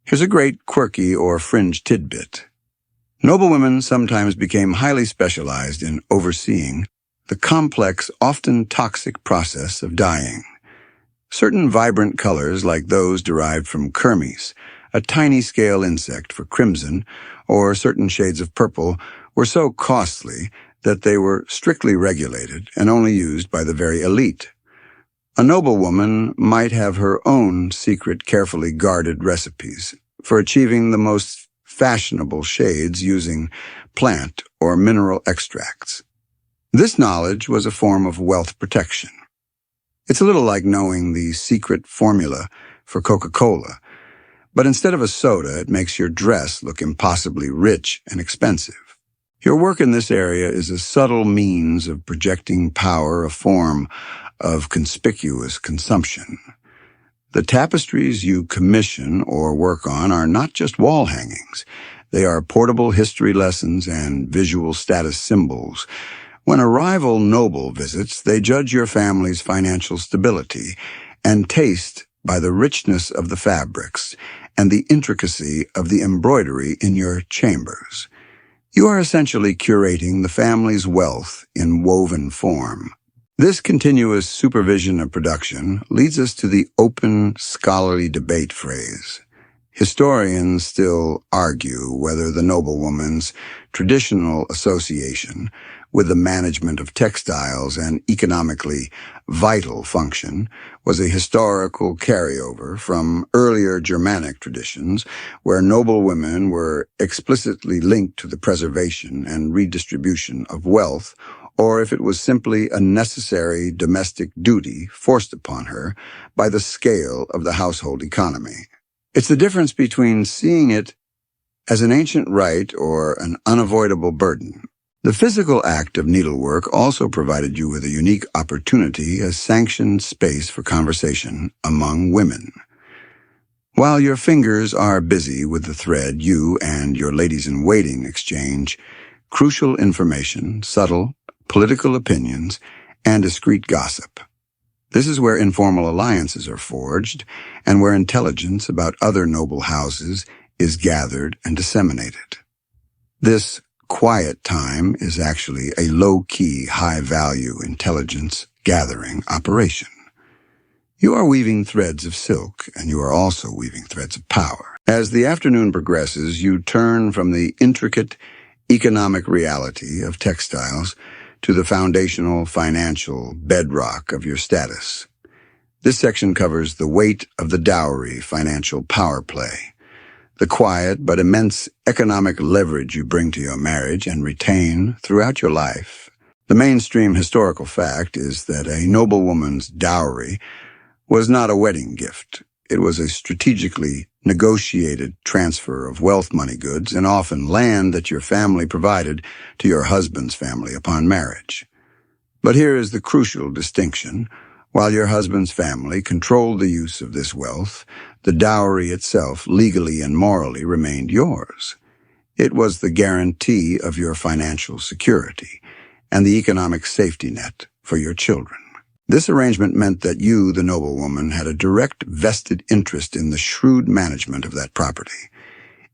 Here's a great quirky or fringe tidbit. Noblewomen sometimes became highly specialized in overseeing the complex, often toxic process of dyeing. Certain vibrant colors, like those derived from kermes, a tiny scale insect for crimson, or certain shades of purple, were so costly that they were strictly regulated and only used by the very elite. A noblewoman might have her own secret, carefully guarded recipes for achieving the most fashionable shades using plant or mineral extracts. This knowledge was a form of wealth protection. It's a little like knowing the secret formula for Coca-Cola, but instead of a soda, it makes your dress look impossibly rich and expensive. Your work in this area is a subtle means of projecting power, a form of conspicuous consumption. The tapestries you commission or work on are not just wall hangings. They are portable history lessons and visual status symbols. When a rival noble visits, they judge your family's financial stability and taste by the richness of the fabrics and the intricacy of the embroidery in your chambers. You are essentially curating the family's wealth in woven form. This continuous supervision of production leads us to the open, scholarly debate phrase. Historians still argue whether the noblewoman's traditional association with the management of textiles and economically vital function was a historical carryover from earlier Germanic traditions where noblewomen were explicitly linked to the preservation and redistribution of wealth, or if it was simply a necessary domestic duty forced upon her by the scale of the household economy. It's the difference between seeing it as an ancient right or an unavoidable burden. The physical act of needlework also provided you with a unique opportunity as sanctioned space for conversation among women. While your fingers are busy with the thread, you and your ladies-in-waiting exchange crucial information, subtle political opinions, and discreet gossip. This is where informal alliances are forged and where intelligence about other noble houses is gathered and disseminated. This quiet time is actually a low-key, high-value intelligence gathering operation. You are weaving threads of silk, and you are also weaving threads of power. As the afternoon progresses, you turn from the intricate economic reality of textiles to the foundational financial bedrock of your status. This section covers the weight of the dowry financial power play, the quiet but immense economic leverage you bring to your marriage and retain throughout your life. The mainstream historical fact is that a noblewoman's dowry was not a wedding gift. It was a strategically negotiated transfer of wealth money goods and often land that your family provided to your husband's family upon marriage. But here is the crucial distinction. While your husband's family controlled the use of this wealth, the dowry itself legally and morally remained yours. It was the guarantee of your financial security and the economic safety net for your children. This arrangement meant that you, the noblewoman, had a direct vested interest in the shrewd management of that property.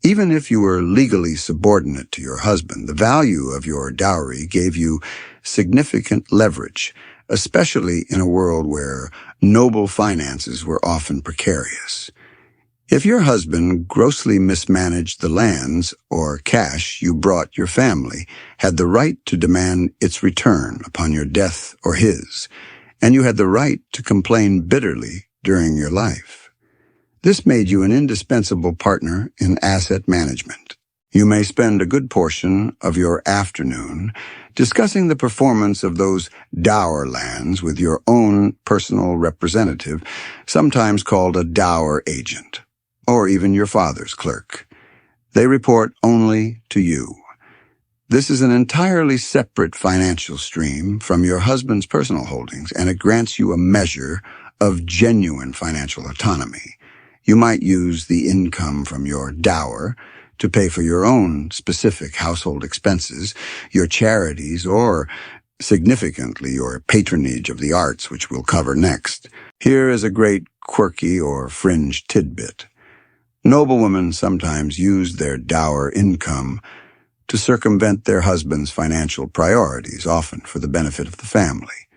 Even if you were legally subordinate to your husband, the value of your dowry gave you significant leverage, especially in a world where noble finances were often precarious. If your husband grossly mismanaged the lands or cash you brought your family, had the right to demand its return upon your death or his, and you had the right to complain bitterly during your life. This made you an indispensable partner in asset management. You may spend a good portion of your afternoon discussing the performance of those dower lands with your own personal representative, sometimes called a dower agent, or even your father's clerk. They report only to you. This is an entirely separate financial stream from your husband's personal holdings, and it grants you a measure of genuine financial autonomy. You might use the income from your dower to pay for your own specific household expenses, your charities, or, significantly, your patronage of the arts, which we'll cover next. Here is a great quirky or fringe tidbit. Noblewomen sometimes used their dower income to circumvent their husband's financial priorities, often for the benefit of the family.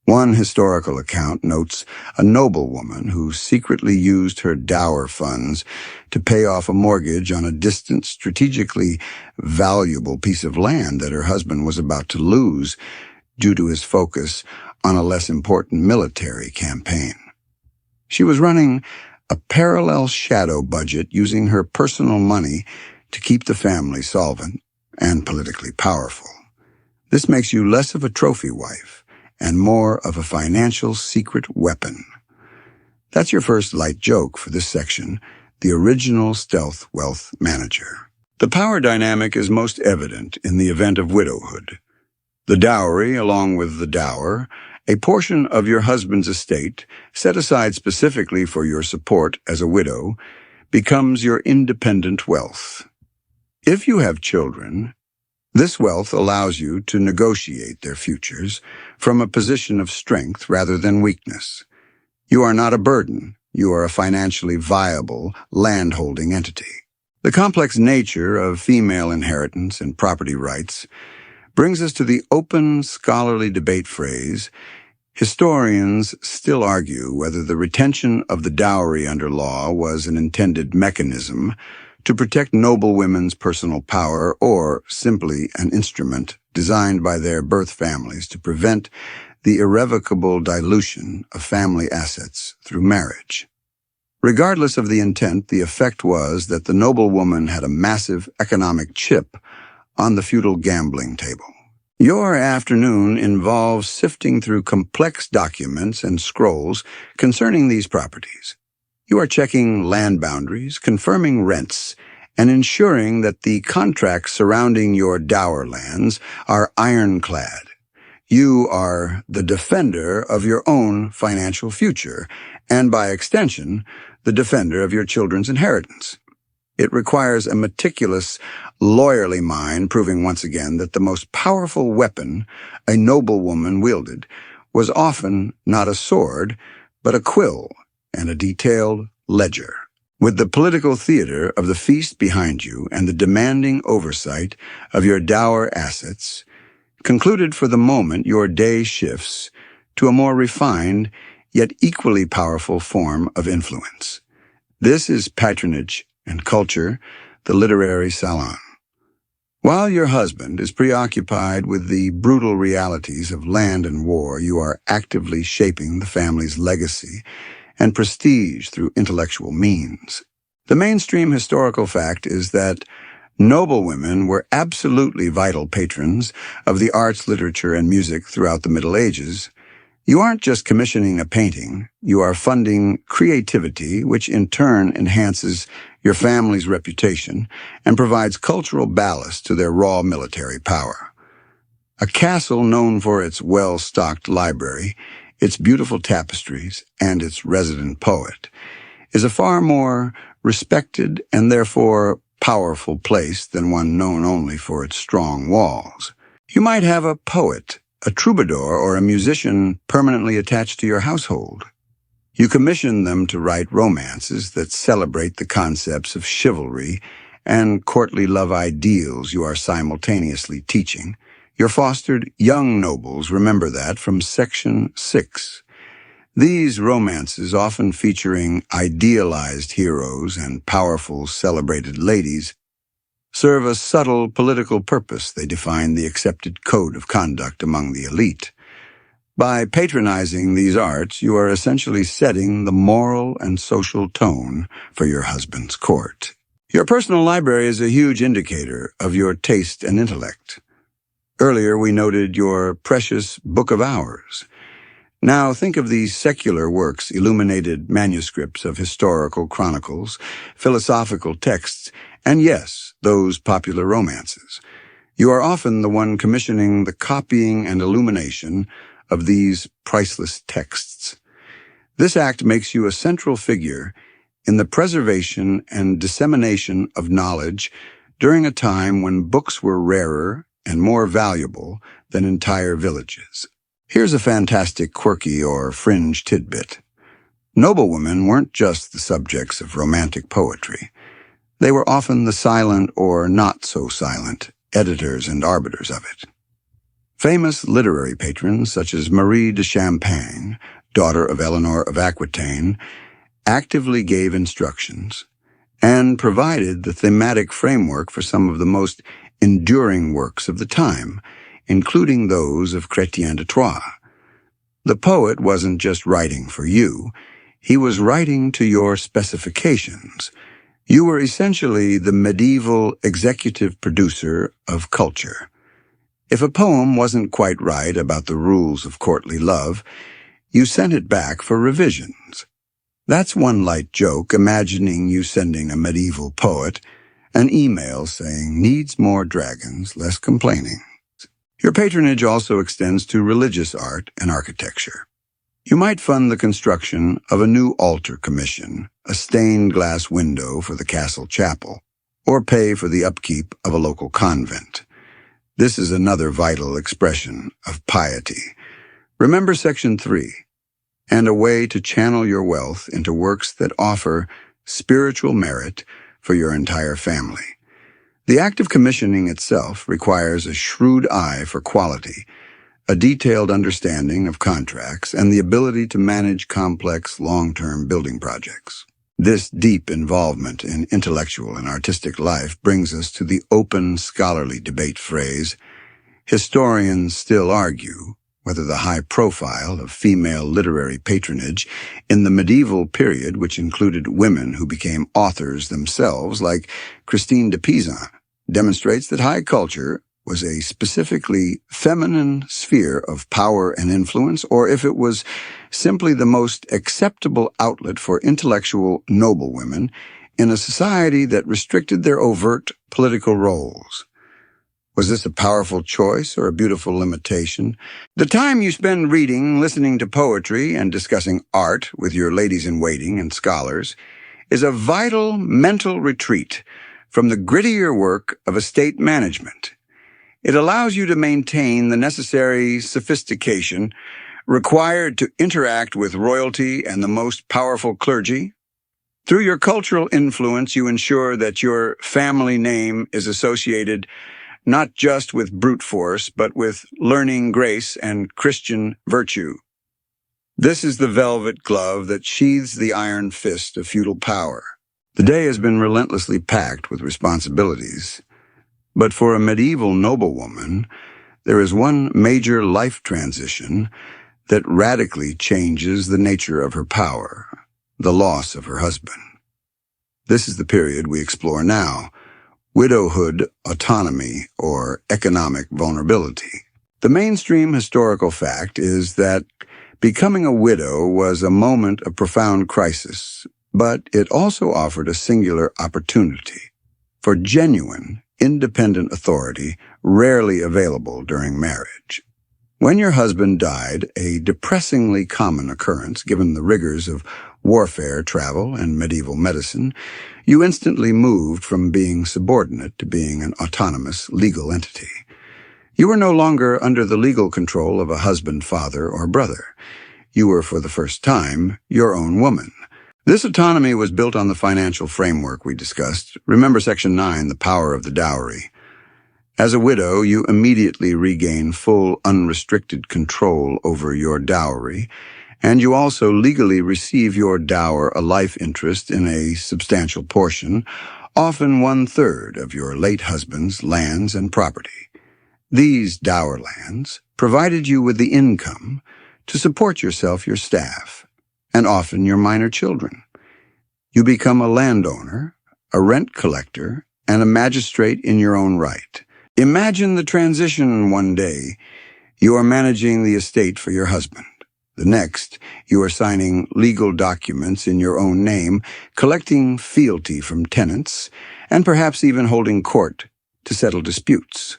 One historical account notes a noblewoman who secretly used her dower funds to pay off a mortgage on a distant, strategically valuable piece of land that her husband was about to lose due to his focus on a less important military campaign. She was running a parallel shadow budget using her personal money to keep the family solvent and politically powerful. This makes you less of a trophy wife and more of a financial secret weapon. That's your first light joke for this section, the original stealth wealth manager. The power dynamic is most evident in the event of widowhood. The dowry, along with the dower, a portion of your husband's estate set aside specifically for your support as a widow, becomes your independent wealth. If you have children, this wealth allows you to negotiate their futures from a position of strength rather than weakness. You are not a burden. You are a financially viable, land-holding entity. The complex nature of female inheritance and property rights brings us to the open scholarly debate phrase, historians still argue whether the retention of the dowry under law was an intended mechanism to protect noblewomen's personal power or simply an instrument designed by their birth families to prevent the irrevocable dilution of family assets through marriage. Regardless of the intent, the effect was that the noblewoman had a massive economic chip on the feudal gambling table. Your afternoon involves sifting through complex documents and scrolls concerning these properties. You are checking land boundaries, confirming rents, and ensuring that the contracts surrounding your dower lands are ironclad. You are the defender of your own financial future, and by extension, the defender of your children's inheritance. It requires a meticulous, lawyerly mind, proving once again that the most powerful weapon a noblewoman wielded was often not a sword, but a quill and a detailed ledger. With the political theater of the feast behind you and the demanding oversight of your dower assets concluded for the moment, your day shifts to a more refined yet equally powerful form of influence. This is patronage and culture, the literary salon. While your husband is preoccupied with the brutal realities of land and war, you are actively shaping the family's legacy and prestige through intellectual means. The mainstream historical fact is that noblewomen were absolutely vital patrons of the arts, literature, and music throughout the Middle Ages. You aren't just commissioning a painting, you are funding creativity, which in turn enhances your family's reputation and provides cultural ballast to their raw military power. A castle known for its well-stocked library, its beautiful tapestries, and its resident poet is a far more respected and therefore powerful place than one known only for its strong walls. You might have a poet, a troubadour, or a musician permanently attached to your household. You commission them to write romances that celebrate the concepts of chivalry and courtly love ideals you are simultaneously teaching. Your fostered young nobles remember that from Section 6. These romances, often featuring idealized heroes and powerful, celebrated ladies, serve a subtle political purpose. They define the accepted code of conduct among the elite. By patronizing these arts, you are essentially setting the moral and social tone for your husband's court. Your personal library is a huge indicator of your taste and intellect. Earlier, we noted your precious Book of Hours. Now think of these secular works, illuminated manuscripts of historical chronicles, philosophical texts, and yes, those popular romances. You are often the one commissioning the copying and illumination of these priceless texts. This act makes you a central figure in the preservation and dissemination of knowledge during a time when books were rarer and more valuable than entire villages. Here's a fantastic, quirky, or fringe tidbit. Noblewomen weren't just the subjects of romantic poetry. They were often the silent or not-so-silent editors and arbiters of it. Famous literary patrons such as Marie de Champagne, daughter of Eleanor of Aquitaine, actively gave instructions and provided the thematic framework for some of the most enduring works of the time, including those of Chrétien de Troyes. The poet wasn't just writing for you, he was writing to your specifications. You were essentially the medieval executive producer of culture. If a poem wasn't quite right about the rules of courtly love, you sent it back for revisions. That's one light joke, imagining you sending a medieval poet an email saying, "Needs more dragons, less complaining." Your patronage also extends to religious art and architecture. You might fund the construction of a new altar commission, a stained glass window for the castle chapel, or pay for the upkeep of a local convent. This is another vital expression of piety. Remember Section 3, and a way to channel your wealth into works that offer spiritual merit for your entire family. The act of commissioning itself requires a shrewd eye for quality, a detailed understanding of contracts, and the ability to manage complex, long-term building projects. This deep involvement in intellectual and artistic life brings us to the open scholarly debate phrase. Historians still argue whether the high profile of female literary patronage in the medieval period, which included women who became authors themselves, like Christine de Pizan, demonstrates that high culture was a specifically feminine sphere of power and influence, or if it was simply the most acceptable outlet for intellectual noblewomen in a society that restricted their overt political roles. Was this a powerful choice or a beautiful limitation? The time you spend reading, listening to poetry, and discussing art with your ladies-in-waiting and scholars is a vital mental retreat from the grittier work of estate management. It allows you to maintain the necessary sophistication required to interact with royalty and the most powerful clergy. Through your cultural influence, you ensure that your family name is associated not just with brute force, but with learning, grace, and Christian virtue. This is the velvet glove that sheathes the iron fist of feudal power. The day has been relentlessly packed with responsibilities. But for a medieval noblewoman, there is one major life transition that radically changes the nature of her power, the loss of her husband. This is the period we explore now, widowhood, autonomy, or economic vulnerability. The mainstream historical fact is that becoming a widow was a moment of profound crisis, but it also offered a singular opportunity for genuine, independent authority rarely available during marriage. When your husband died, a depressingly common occurrence given the rigors of warfare, travel, and medieval medicine, you instantly moved from being subordinate to being an autonomous legal entity. You were no longer under the legal control of a husband, father, or brother. You were, for the first time, your own woman. This autonomy was built on the financial framework we discussed. Remember Section 9, the power of the dowry. As a widow, you immediately regain full, unrestricted control over your dowry, and you also legally receive your dower a life interest in a substantial portion, often 1/3 of your late husband's lands and property. These dower lands provided you with the income to support yourself, your staff, and often your minor children. You become a landowner, a rent collector, and a magistrate in your own right. Imagine the transition one day. You are managing the estate for your husband. The next, you are signing legal documents in your own name, collecting fealty from tenants, and perhaps even holding court to settle disputes.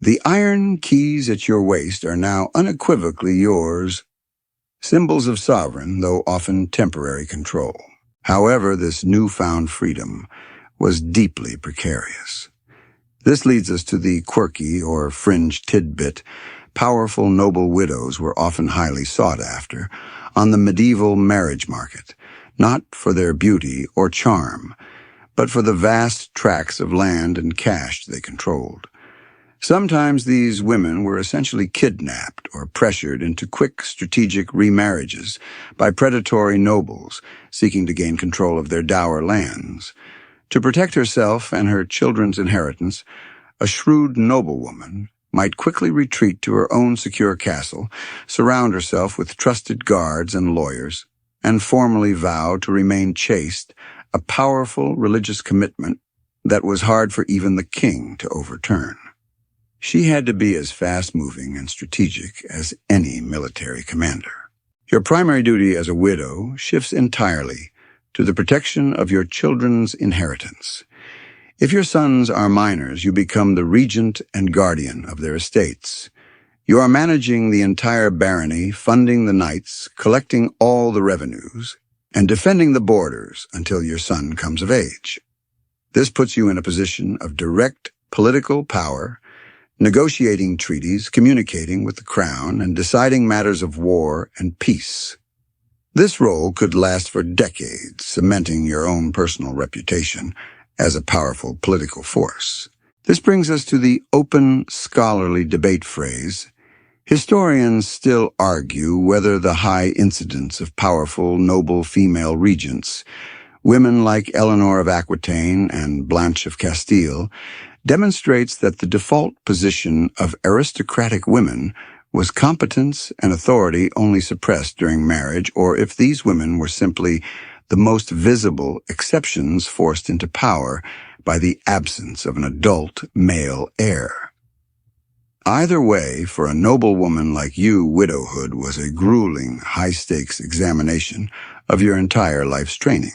The iron keys at your waist are now unequivocally yours, symbols of sovereign, though often temporary control. However, this newfound freedom was deeply precarious. This leads us to the quirky or fringe tidbit. Powerful noble widows were often highly sought after on the medieval marriage market, not for their beauty or charm, but for the vast tracts of land and cash they controlled. Sometimes these women were essentially kidnapped or pressured into quick strategic remarriages by predatory nobles seeking to gain control of their dower lands. To protect herself and her children's inheritance, a shrewd noblewoman might quickly retreat to her own secure castle, surround herself with trusted guards and lawyers, and formally vow to remain chaste, a powerful religious commitment that was hard for even the king to overturn. She had to be as fast-moving and strategic as any military commander. Your primary duty as a widow shifts entirely to the protection of your children's inheritance. If your sons are minors, you become the regent and guardian of their estates. You are managing the entire barony, funding the knights, collecting all the revenues, and defending the borders until your son comes of age. This puts you in a position of direct political power, negotiating treaties, communicating with the crown, and deciding matters of war and peace. This role could last for decades, cementing your own personal reputation as a powerful political force. This brings us to the open scholarly debate phrase. Historians still argue whether the high incidence of powerful, noble female regents, women like Eleanor of Aquitaine and Blanche of Castile, demonstrates that the default position of aristocratic women was competence and authority only suppressed during marriage, or if these women were simply the most visible exceptions forced into power by the absence of an adult male heir. Either way, for a noblewoman like you, widowhood was a grueling, high-stakes examination of your entire life's training.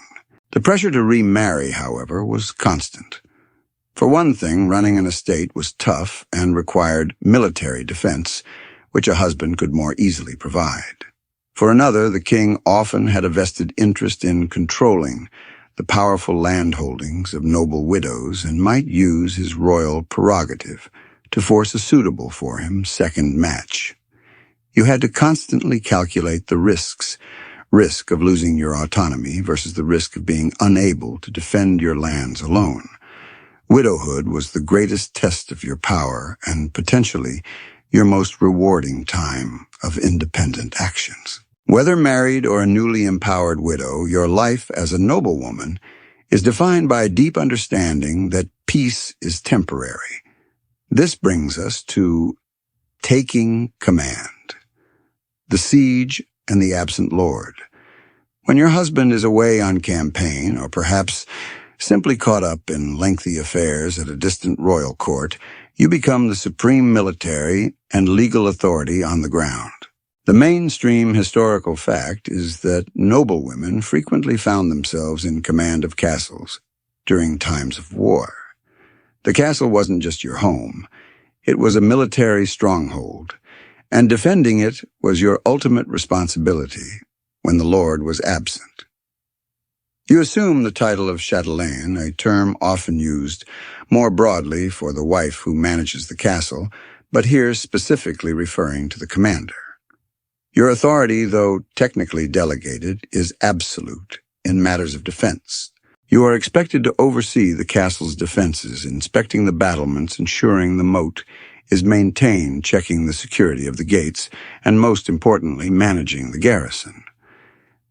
The pressure to remarry, however, was constant. For one thing, running an estate was tough and required military defense, which a husband could more easily provide. For another, the king often had a vested interest in controlling the powerful landholdings of noble widows and might use his royal prerogative to force a suitable for him second match. You had to constantly calculate the risk of losing your autonomy versus the risk of being unable to defend your lands alone. Widowhood was the greatest test of your power and potentially your most rewarding time of independent actions. Whether married or a newly empowered widow, your life as a noblewoman is defined by a deep understanding that peace is temporary, This brings us to taking command, the siege and the absent lord. When your husband is away on campaign, or perhaps simply caught up in lengthy affairs at a distant royal court, you become the supreme military and legal authority on the ground. The mainstream historical fact is that noblewomen frequently found themselves in command of castles during times of war. The castle wasn't just your home. It was a military stronghold, and defending it was your ultimate responsibility when the lord was absent. You assume the title of chatelaine, a term often used more broadly for the wife who manages the castle, but here specifically referring to the commander. Your authority, though technically delegated, is absolute in matters of defense. You are expected to oversee the castle's defenses, inspecting the battlements, ensuring the moat is maintained, checking the security of the gates, and most importantly, managing the garrison.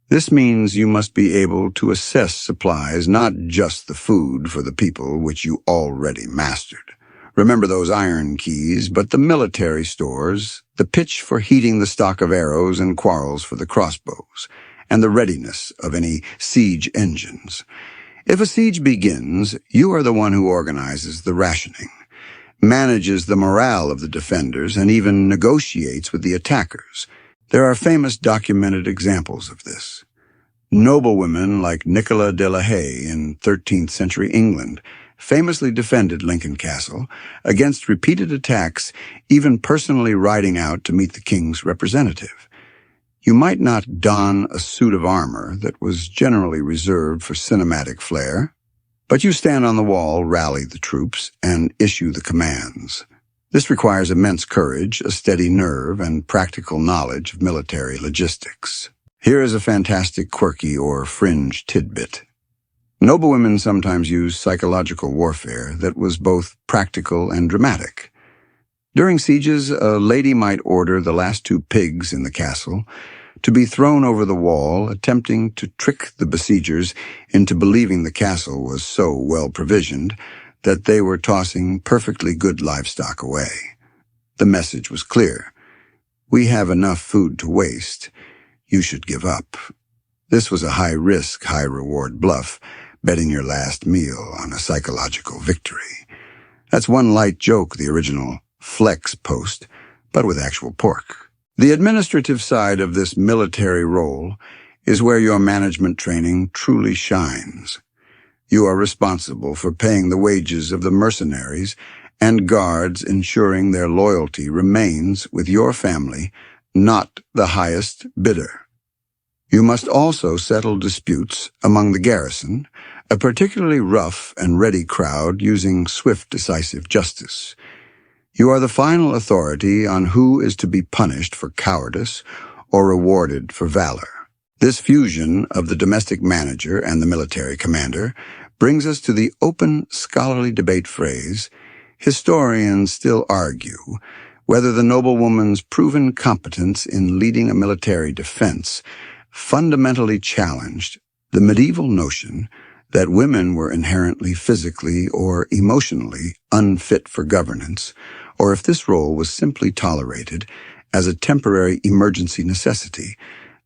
This means you must be able to assess supplies, not just the food for the people which you already mastered. Remember those iron keys, but the military stores, the pitch for heating the stock of arrows and quarrels for the crossbows, and the readiness of any siege engines. If a siege begins, you are the one who organizes the rationing, manages the morale of the defenders, and even negotiates with the attackers. There are famous documented examples of this. Noblewomen like Nicola de la Haye in 13th century England famously defended Lincoln Castle against repeated attacks, even personally riding out to meet the king's representative. You might not don a suit of armor that was generally reserved for cinematic flair, but you stand on the wall, rally the troops, and issue the commands. This requires immense courage, a steady nerve, and practical knowledge of military logistics. Here is a fantastic, quirky, or fringe tidbit. Noblewomen sometimes used psychological warfare that was both practical and dramatic. During sieges, a lady might order the last 2 pigs in the castle to be thrown over the wall, attempting to trick the besiegers into believing the castle was so well provisioned that they were tossing perfectly good livestock away. The message was clear. We have enough food to waste. You should give up. This was a high-risk, high-reward bluff, betting your last meal on a psychological victory. That's one light joke, the original flex post, but with actual pork. The administrative side of this military role is where your management training truly shines. You are responsible for paying the wages of the mercenaries and guards, ensuring their loyalty remains with your family, not the highest bidder. You must also settle disputes among the garrison, a particularly rough and ready crowd using swift, decisive justice. You are the final authority on who is to be punished for cowardice or rewarded for valor. This fusion of the domestic manager and the military commander brings us to the open scholarly debate phrase, historians still argue whether the noblewoman's proven competence in leading a military defense fundamentally challenged the medieval notion that women were inherently physically or emotionally unfit for governance, or if this role was simply tolerated as a temporary emergency necessity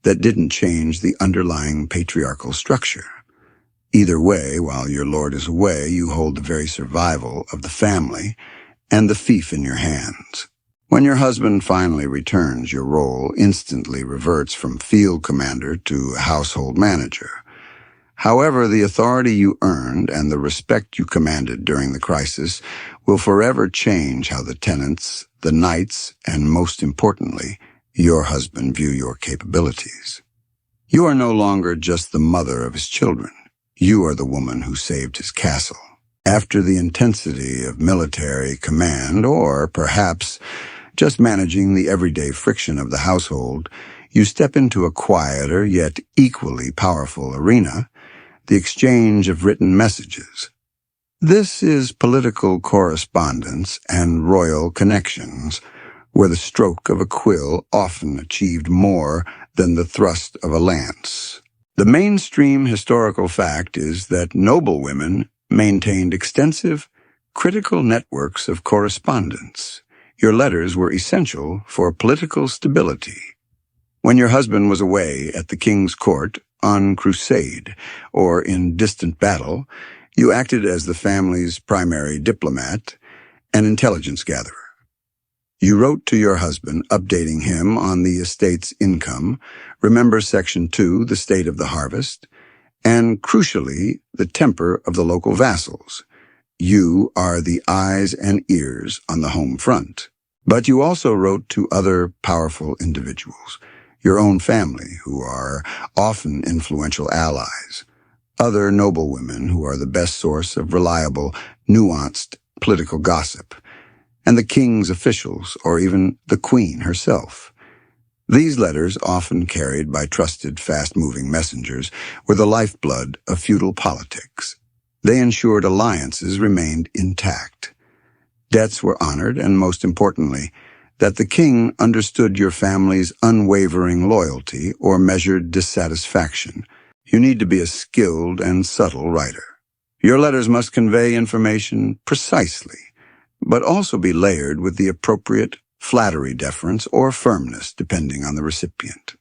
that didn't change the underlying patriarchal structure. Either way, while your lord is away, you hold the very survival of the family and the fief in your hands. When your husband finally returns, your role instantly reverts from field commander to household manager. However, the authority you earned and the respect you commanded during the crisis will forever change how the tenants, the knights, and most importantly, your husband view your capabilities. You are no longer just the mother of his children. You are the woman who saved his castle. After the intensity of military command, or perhaps just managing the everyday friction of the household, you step into a quieter yet equally powerful arena, the exchange of written messages. This is political correspondence and royal connections, where the stroke of a quill often achieved more than the thrust of a lance. The mainstream historical fact is that noblewomen maintained extensive, critical networks of correspondence. Your letters were essential for political stability. When your husband was away at the king's court, on crusade, or in distant battle, you acted as the family's primary diplomat and intelligence gatherer. You wrote to your husband, updating him on the estate's income, remember Section 2, the state of the harvest, and, crucially, the temper of the local vassals. You are the eyes and ears on the home front. But you also wrote to other powerful individuals, your own family, who are often influential allies, other noblewomen who are the best source of reliable, nuanced political gossip, and the king's officials, or even the queen herself. These letters, often carried by trusted, fast-moving messengers, were the lifeblood of feudal politics. They ensured alliances remained intact. Debts were honored, and most importantly, that the king understood your family's unwavering loyalty or measured dissatisfaction. You need to be a skilled and subtle writer. Your letters must convey information precisely, but also be layered with the appropriate flattery, deference, or firmness, depending on the recipient.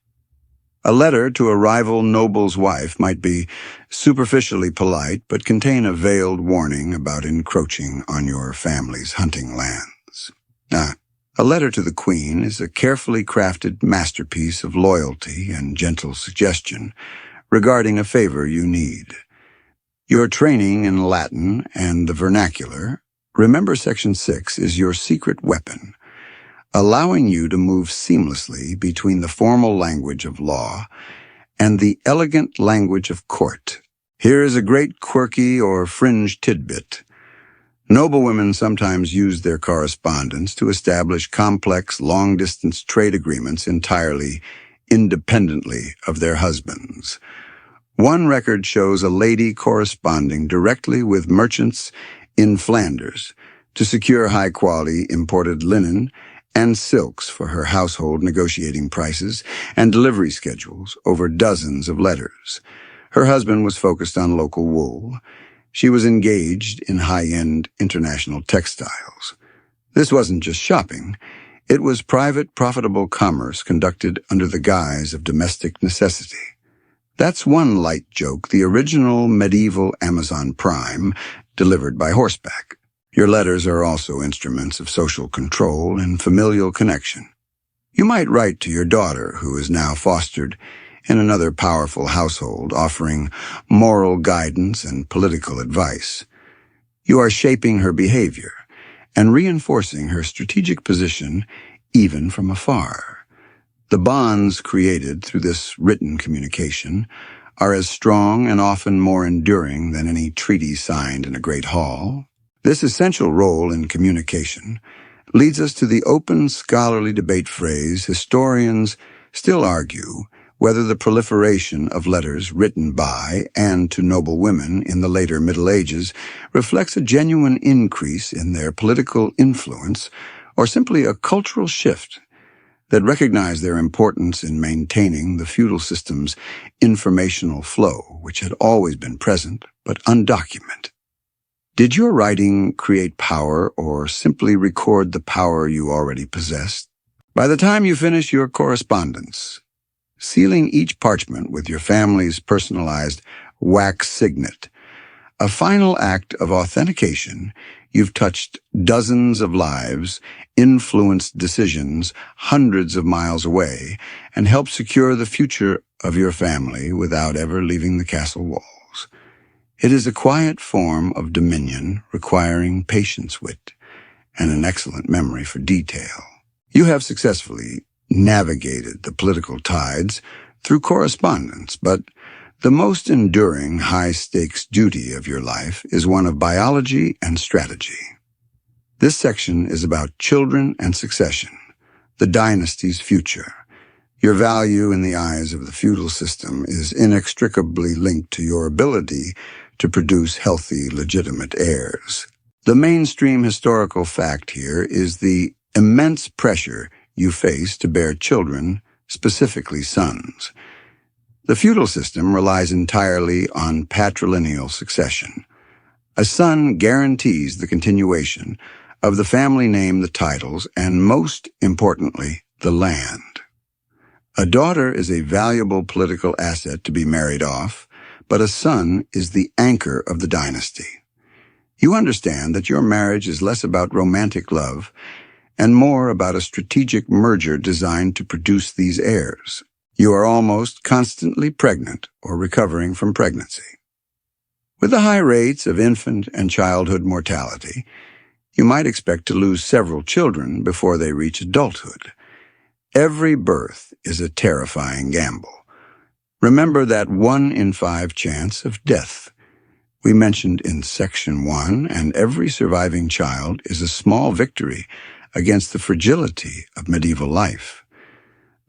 A letter to a rival noble's wife might be superficially polite, but contain a veiled warning about encroaching on your family's hunting lands. A letter to the queen is a carefully crafted masterpiece of loyalty and gentle suggestion regarding a favor you need. Your training in Latin and the vernacular, remember Section 6, is your secret weapon, allowing you to move seamlessly between the formal language of law and the elegant language of court. Here is a great quirky or fringe tidbit. Noblewomen sometimes used their correspondence to establish complex, long-distance trade agreements entirely independently of their husbands. One record shows a lady corresponding directly with merchants in Flanders to secure high-quality imported linen and silks for her household, negotiating prices and delivery schedules over dozens of letters. Her husband was focused on local wool. She was engaged in high-end international textiles. This wasn't just shopping. It was private, profitable commerce conducted under the guise of domestic necessity. That's one light joke, the original medieval Amazon Prime, delivered by horseback. Your letters are also instruments of social control and familial connection. You might write to your daughter, who is now fostered in another powerful household, offering moral guidance and political advice. You are shaping her behavior and reinforcing her strategic position even from afar. The bonds created through this written communication are as strong and often more enduring than any treaty signed in a great hall. This essential role in communication leads us to the open scholarly debate phrase historians still argue whether the proliferation of letters written by and to noblewomen in the later Middle Ages reflects a genuine increase in their political influence or simply a cultural shift that recognized their importance in maintaining the feudal system's informational flow, which had always been present but undocumented. Did your writing create power or simply record the power you already possessed? By the time you finish your correspondence, sealing each parchment with your family's personalized wax signet, a final act of authentication, you've touched dozens of lives, influenced decisions hundreds of miles away, and helped secure the future of your family without ever leaving the castle walls. It is a quiet form of dominion requiring patience, wit, and an excellent memory for detail. You have successfully navigated the political tides through correspondence, but the most enduring high-stakes duty of your life is one of biology and strategy. This section is about children and succession, the dynasty's future. Your value in the eyes of the feudal system is inextricably linked to your ability to produce healthy, legitimate heirs. The mainstream historical fact here is the immense pressure you face to bear children, specifically sons. The feudal system relies entirely on patrilineal succession, A son guarantees the continuation of the family name, the titles, and most importantly, the land. A daughter is a valuable political asset to be married off, but a son is the anchor of the dynasty. You understand that your marriage is less about romantic love and more about a strategic merger designed to produce these heirs. You are almost constantly pregnant or recovering from pregnancy. With the high rates of infant and childhood mortality, you might expect to lose several children before they reach adulthood. Every birth is a terrifying gamble. Remember that 1 in 5 chance of death we mentioned in Section 1, and every surviving child is a small victory against the fragility of medieval life.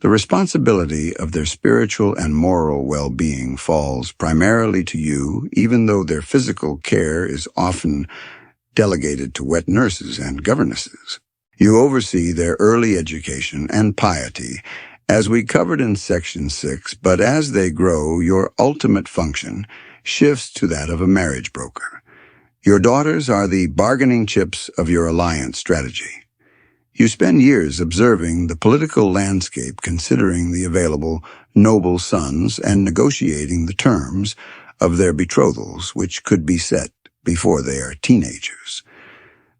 The responsibility of their spiritual and moral well-being falls primarily to you, even though their physical care is often delegated to wet nurses and governesses. You oversee their early education and piety, as we covered in Section 6, but as they grow, your ultimate function shifts to that of a marriage broker. Your daughters are the bargaining chips of your alliance strategy. You spend years observing the political landscape, considering the available noble sons, and negotiating the terms of their betrothals, which could be set before they are teenagers.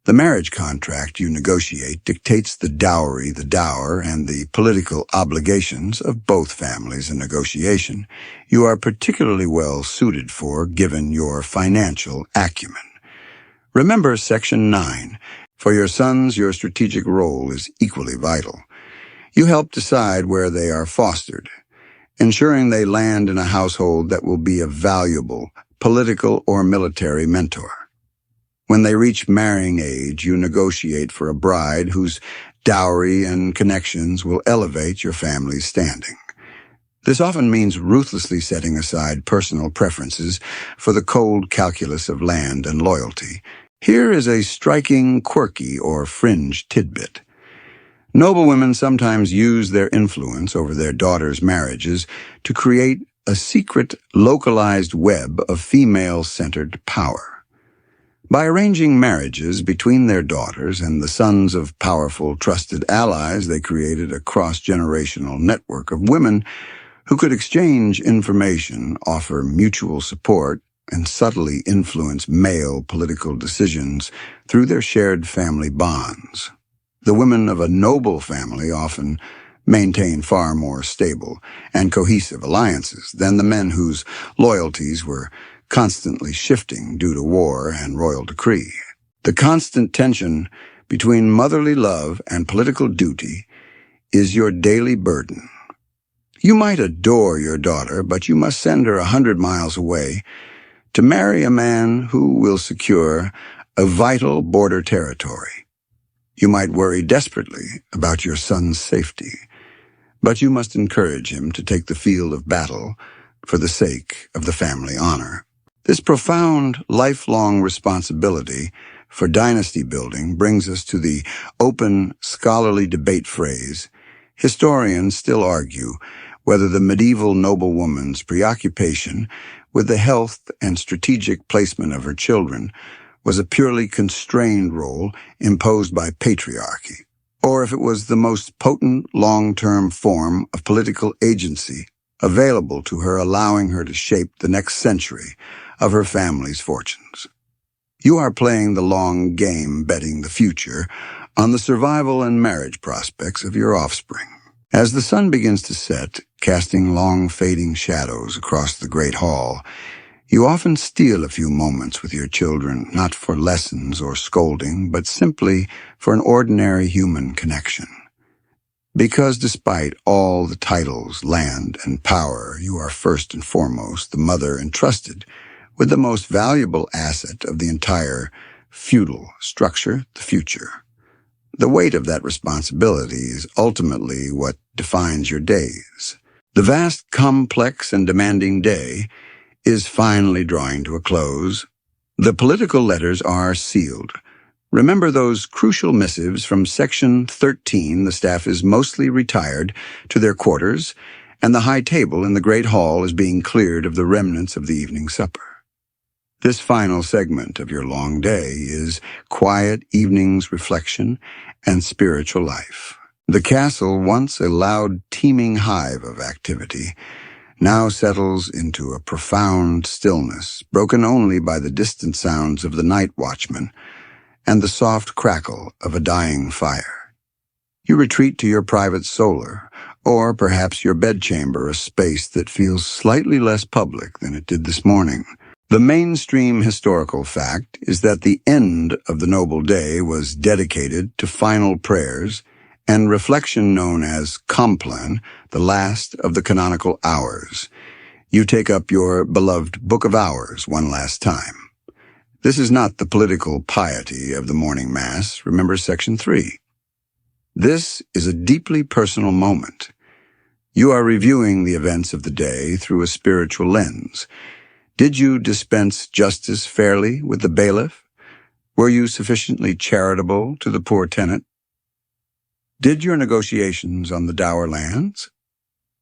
The marriage contract you negotiate dictates the dowry, the dower, and the political obligations of both families in negotiation. You are particularly well suited for, given your financial acumen. Remember Section 9. For your sons, your strategic role is equally vital. You help decide where they are fostered, ensuring they land in a household that will be a valuable political or military mentor. When they reach marrying age, you negotiate for a bride whose dowry and connections will elevate your family's standing. This often means ruthlessly setting aside personal preferences for the cold calculus of land and loyalty. Here is a striking, quirky, or fringe tidbit. Noblewomen sometimes use their influence over their daughters' marriages to create a secret, localized web of female-centered power. By arranging marriages between their daughters and the sons of powerful, trusted allies, they created a cross-generational network of women who could exchange information, offer mutual support, and subtly influence male political decisions through their shared family bonds. The women of a noble family often maintain far more stable and cohesive alliances than the men whose loyalties were constantly shifting due to war and royal decree. The constant tension between motherly love and political duty is your daily burden. You might adore your daughter, but you must send her 100 miles away to marry a man who will secure a vital border territory. You might worry desperately about your son's safety, but you must encourage him to take the field of battle for the sake of the family honor. This profound, lifelong responsibility for dynasty building brings us to the open, scholarly debate phrase. Historians still argue whether the medieval noblewoman's preoccupation with the health and strategic placement of her children was a purely constrained role imposed by patriarchy, or if it was the most potent long-term form of political agency available to her, allowing her to shape the next century of her family's fortunes. You are playing the long game, betting the future on the survival and marriage prospects of your offspring. As the sun begins to set, casting long fading shadows across the great hall, you often steal a few moments with your children, not for lessons or scolding, but simply for an ordinary human connection. Because despite all the titles, land, and power, you are first and foremost the mother entrusted with the most valuable asset of the entire feudal structure, the future. The weight of that responsibility is ultimately what defines your days. The vast, complex, and demanding day is finally drawing to a close. The political letters are sealed. Remember those crucial missives from Section 13. The staff is mostly retired to their quarters, and the high table in the great hall is being cleared of the remnants of the evening supper. This final segment of your long day is quiet evenings reflection and spiritual life. The castle, once a loud, teeming hive of activity, now settles into a profound stillness, broken only by the distant sounds of the night watchman and the soft crackle of a dying fire. You retreat to your private solar, or perhaps your bedchamber, a space that feels slightly less public than it did this morning. The mainstream historical fact is that the end of the noble day was dedicated to final prayers and reflection known as compline, the last of the canonical hours. You take up your beloved Book of Hours one last time. This is not the political piety of the morning Mass. Remember Section 3. This is a deeply personal moment. You are reviewing the events of the day through a spiritual lens. Did you dispense justice fairly with the bailiff? Were you sufficiently charitable to the poor tenant? Did your negotiations on the dower lands?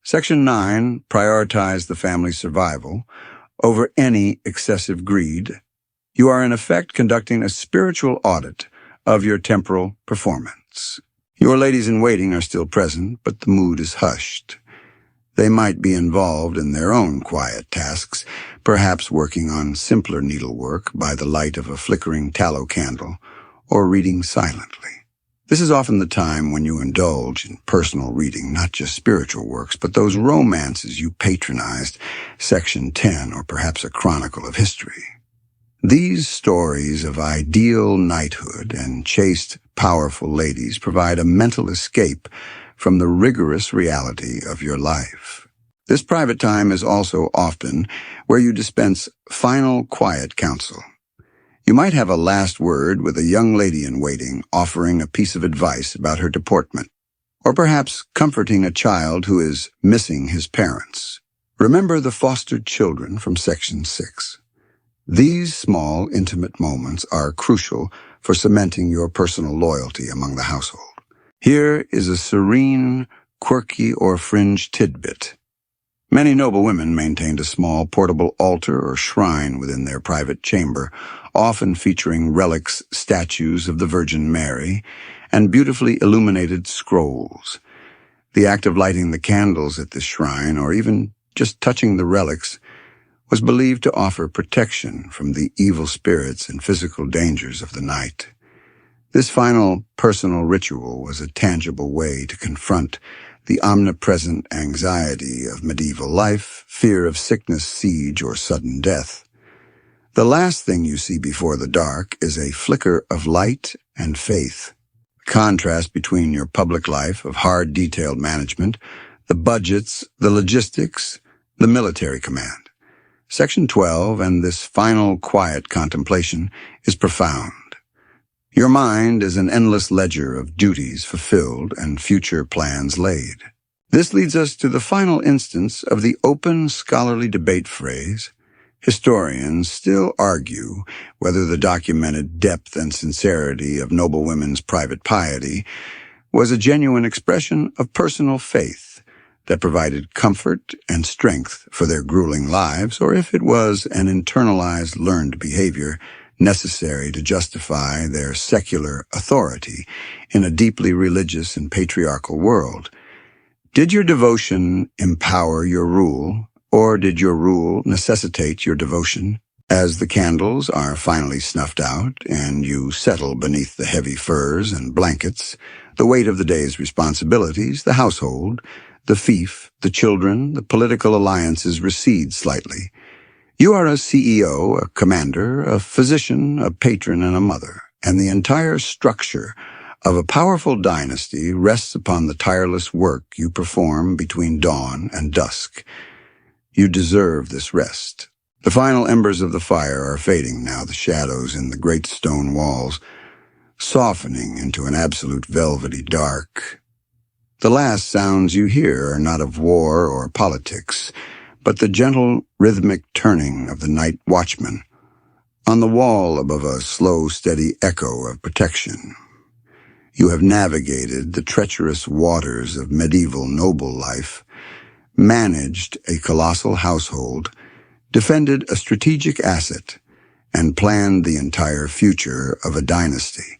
Section 9 prioritized the family's survival over any excessive greed. You are in effect conducting a spiritual audit of your temporal performance. Your ladies-in-waiting are still present, but the mood is hushed. They might be involved in their own quiet tasks, perhaps working on simpler needlework by the light of a flickering tallow candle, or reading silently. This is often the time when you indulge in personal reading, not just spiritual works, but those romances you patronized, Section 10, or perhaps a chronicle of history. These stories of ideal knighthood and chaste, powerful ladies provide a mental escape from the rigorous reality of your life. This private time is also often where you dispense final quiet counsel. You might have a last word with a young lady in waiting, offering a piece of advice about her deportment, or perhaps comforting a child who is missing his parents. Remember the fostered children from Section 6. These small, intimate moments are crucial for cementing your personal loyalty among the household. Here is a serene, quirky, or fringe tidbit. Many noblewomen maintained a small portable altar or shrine within their private chamber, often featuring relics, statues of the Virgin Mary, and beautifully illuminated scrolls. The act of lighting the candles at this shrine, or even just touching the relics, was believed to offer protection from the evil spirits and physical dangers of the night. This final personal ritual was a tangible way to confront the omnipresent anxiety of medieval life, fear of sickness, siege, or sudden death. The last thing you see before the dark is a flicker of light and faith. The contrast between your public life of hard, detailed management, the budgets, the logistics, the military command. Section 12 and this final quiet contemplation is profound. Your mind is an endless ledger of duties fulfilled and future plans laid. This leads us to the final instance of the open scholarly debate phrase. Historians still argue whether the documented depth and sincerity of noblewomen's private piety was a genuine expression of personal faith that provided comfort and strength for their grueling lives, or if it was an internalized learned behavior necessary to justify their secular authority in a deeply religious and patriarchal world. Did your devotion empower your rule, or did your rule necessitate your devotion? As the candles are finally snuffed out and you settle beneath the heavy furs and blankets, the weight of the day's responsibilities, the household, the fief, the children, the political alliances recede slightly. You are a CEO, a commander, a physician, a patron, and a mother, and the entire structure of a powerful dynasty rests upon the tireless work you perform between dawn and dusk. You deserve this rest. The final embers of the fire are fading now, the shadows in the great stone walls, softening into an absolute velvety dark. The last sounds you hear are not of war or politics, but the gentle, rhythmic turning of the night watchman. On the wall above a slow, steady echo of protection. You have navigated the treacherous waters of medieval noble life, managed a colossal household, defended a strategic asset, and planned the entire future of a dynasty,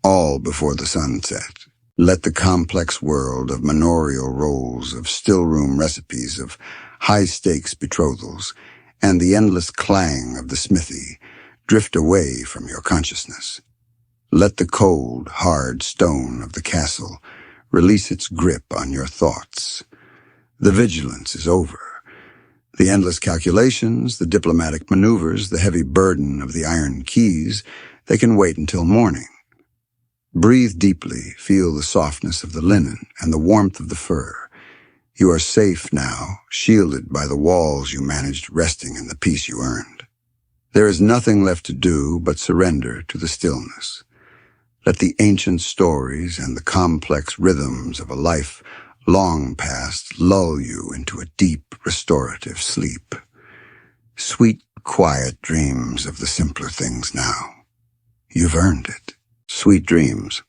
all before the sun set. Let the complex world of managerial roles, of still-room recipes, of high-stakes betrothals, and the endless clang of the smithy drift away from your consciousness. Let the cold, hard stone of the castle release its grip on your thoughts. The vigilance is over. The endless calculations, the diplomatic maneuvers, the heavy burden of the iron keys, they can wait until morning. Breathe deeply, feel the softness of the linen and the warmth of the fur. You are safe now, shielded by the walls you managed, resting in the peace you earned. There is nothing left to do but surrender to the stillness. Let the ancient stories and the complex rhythms of a life long past lull you into a deep, restorative sleep. Sweet, quiet dreams of the simpler things now. You've earned it. Sweet dreams.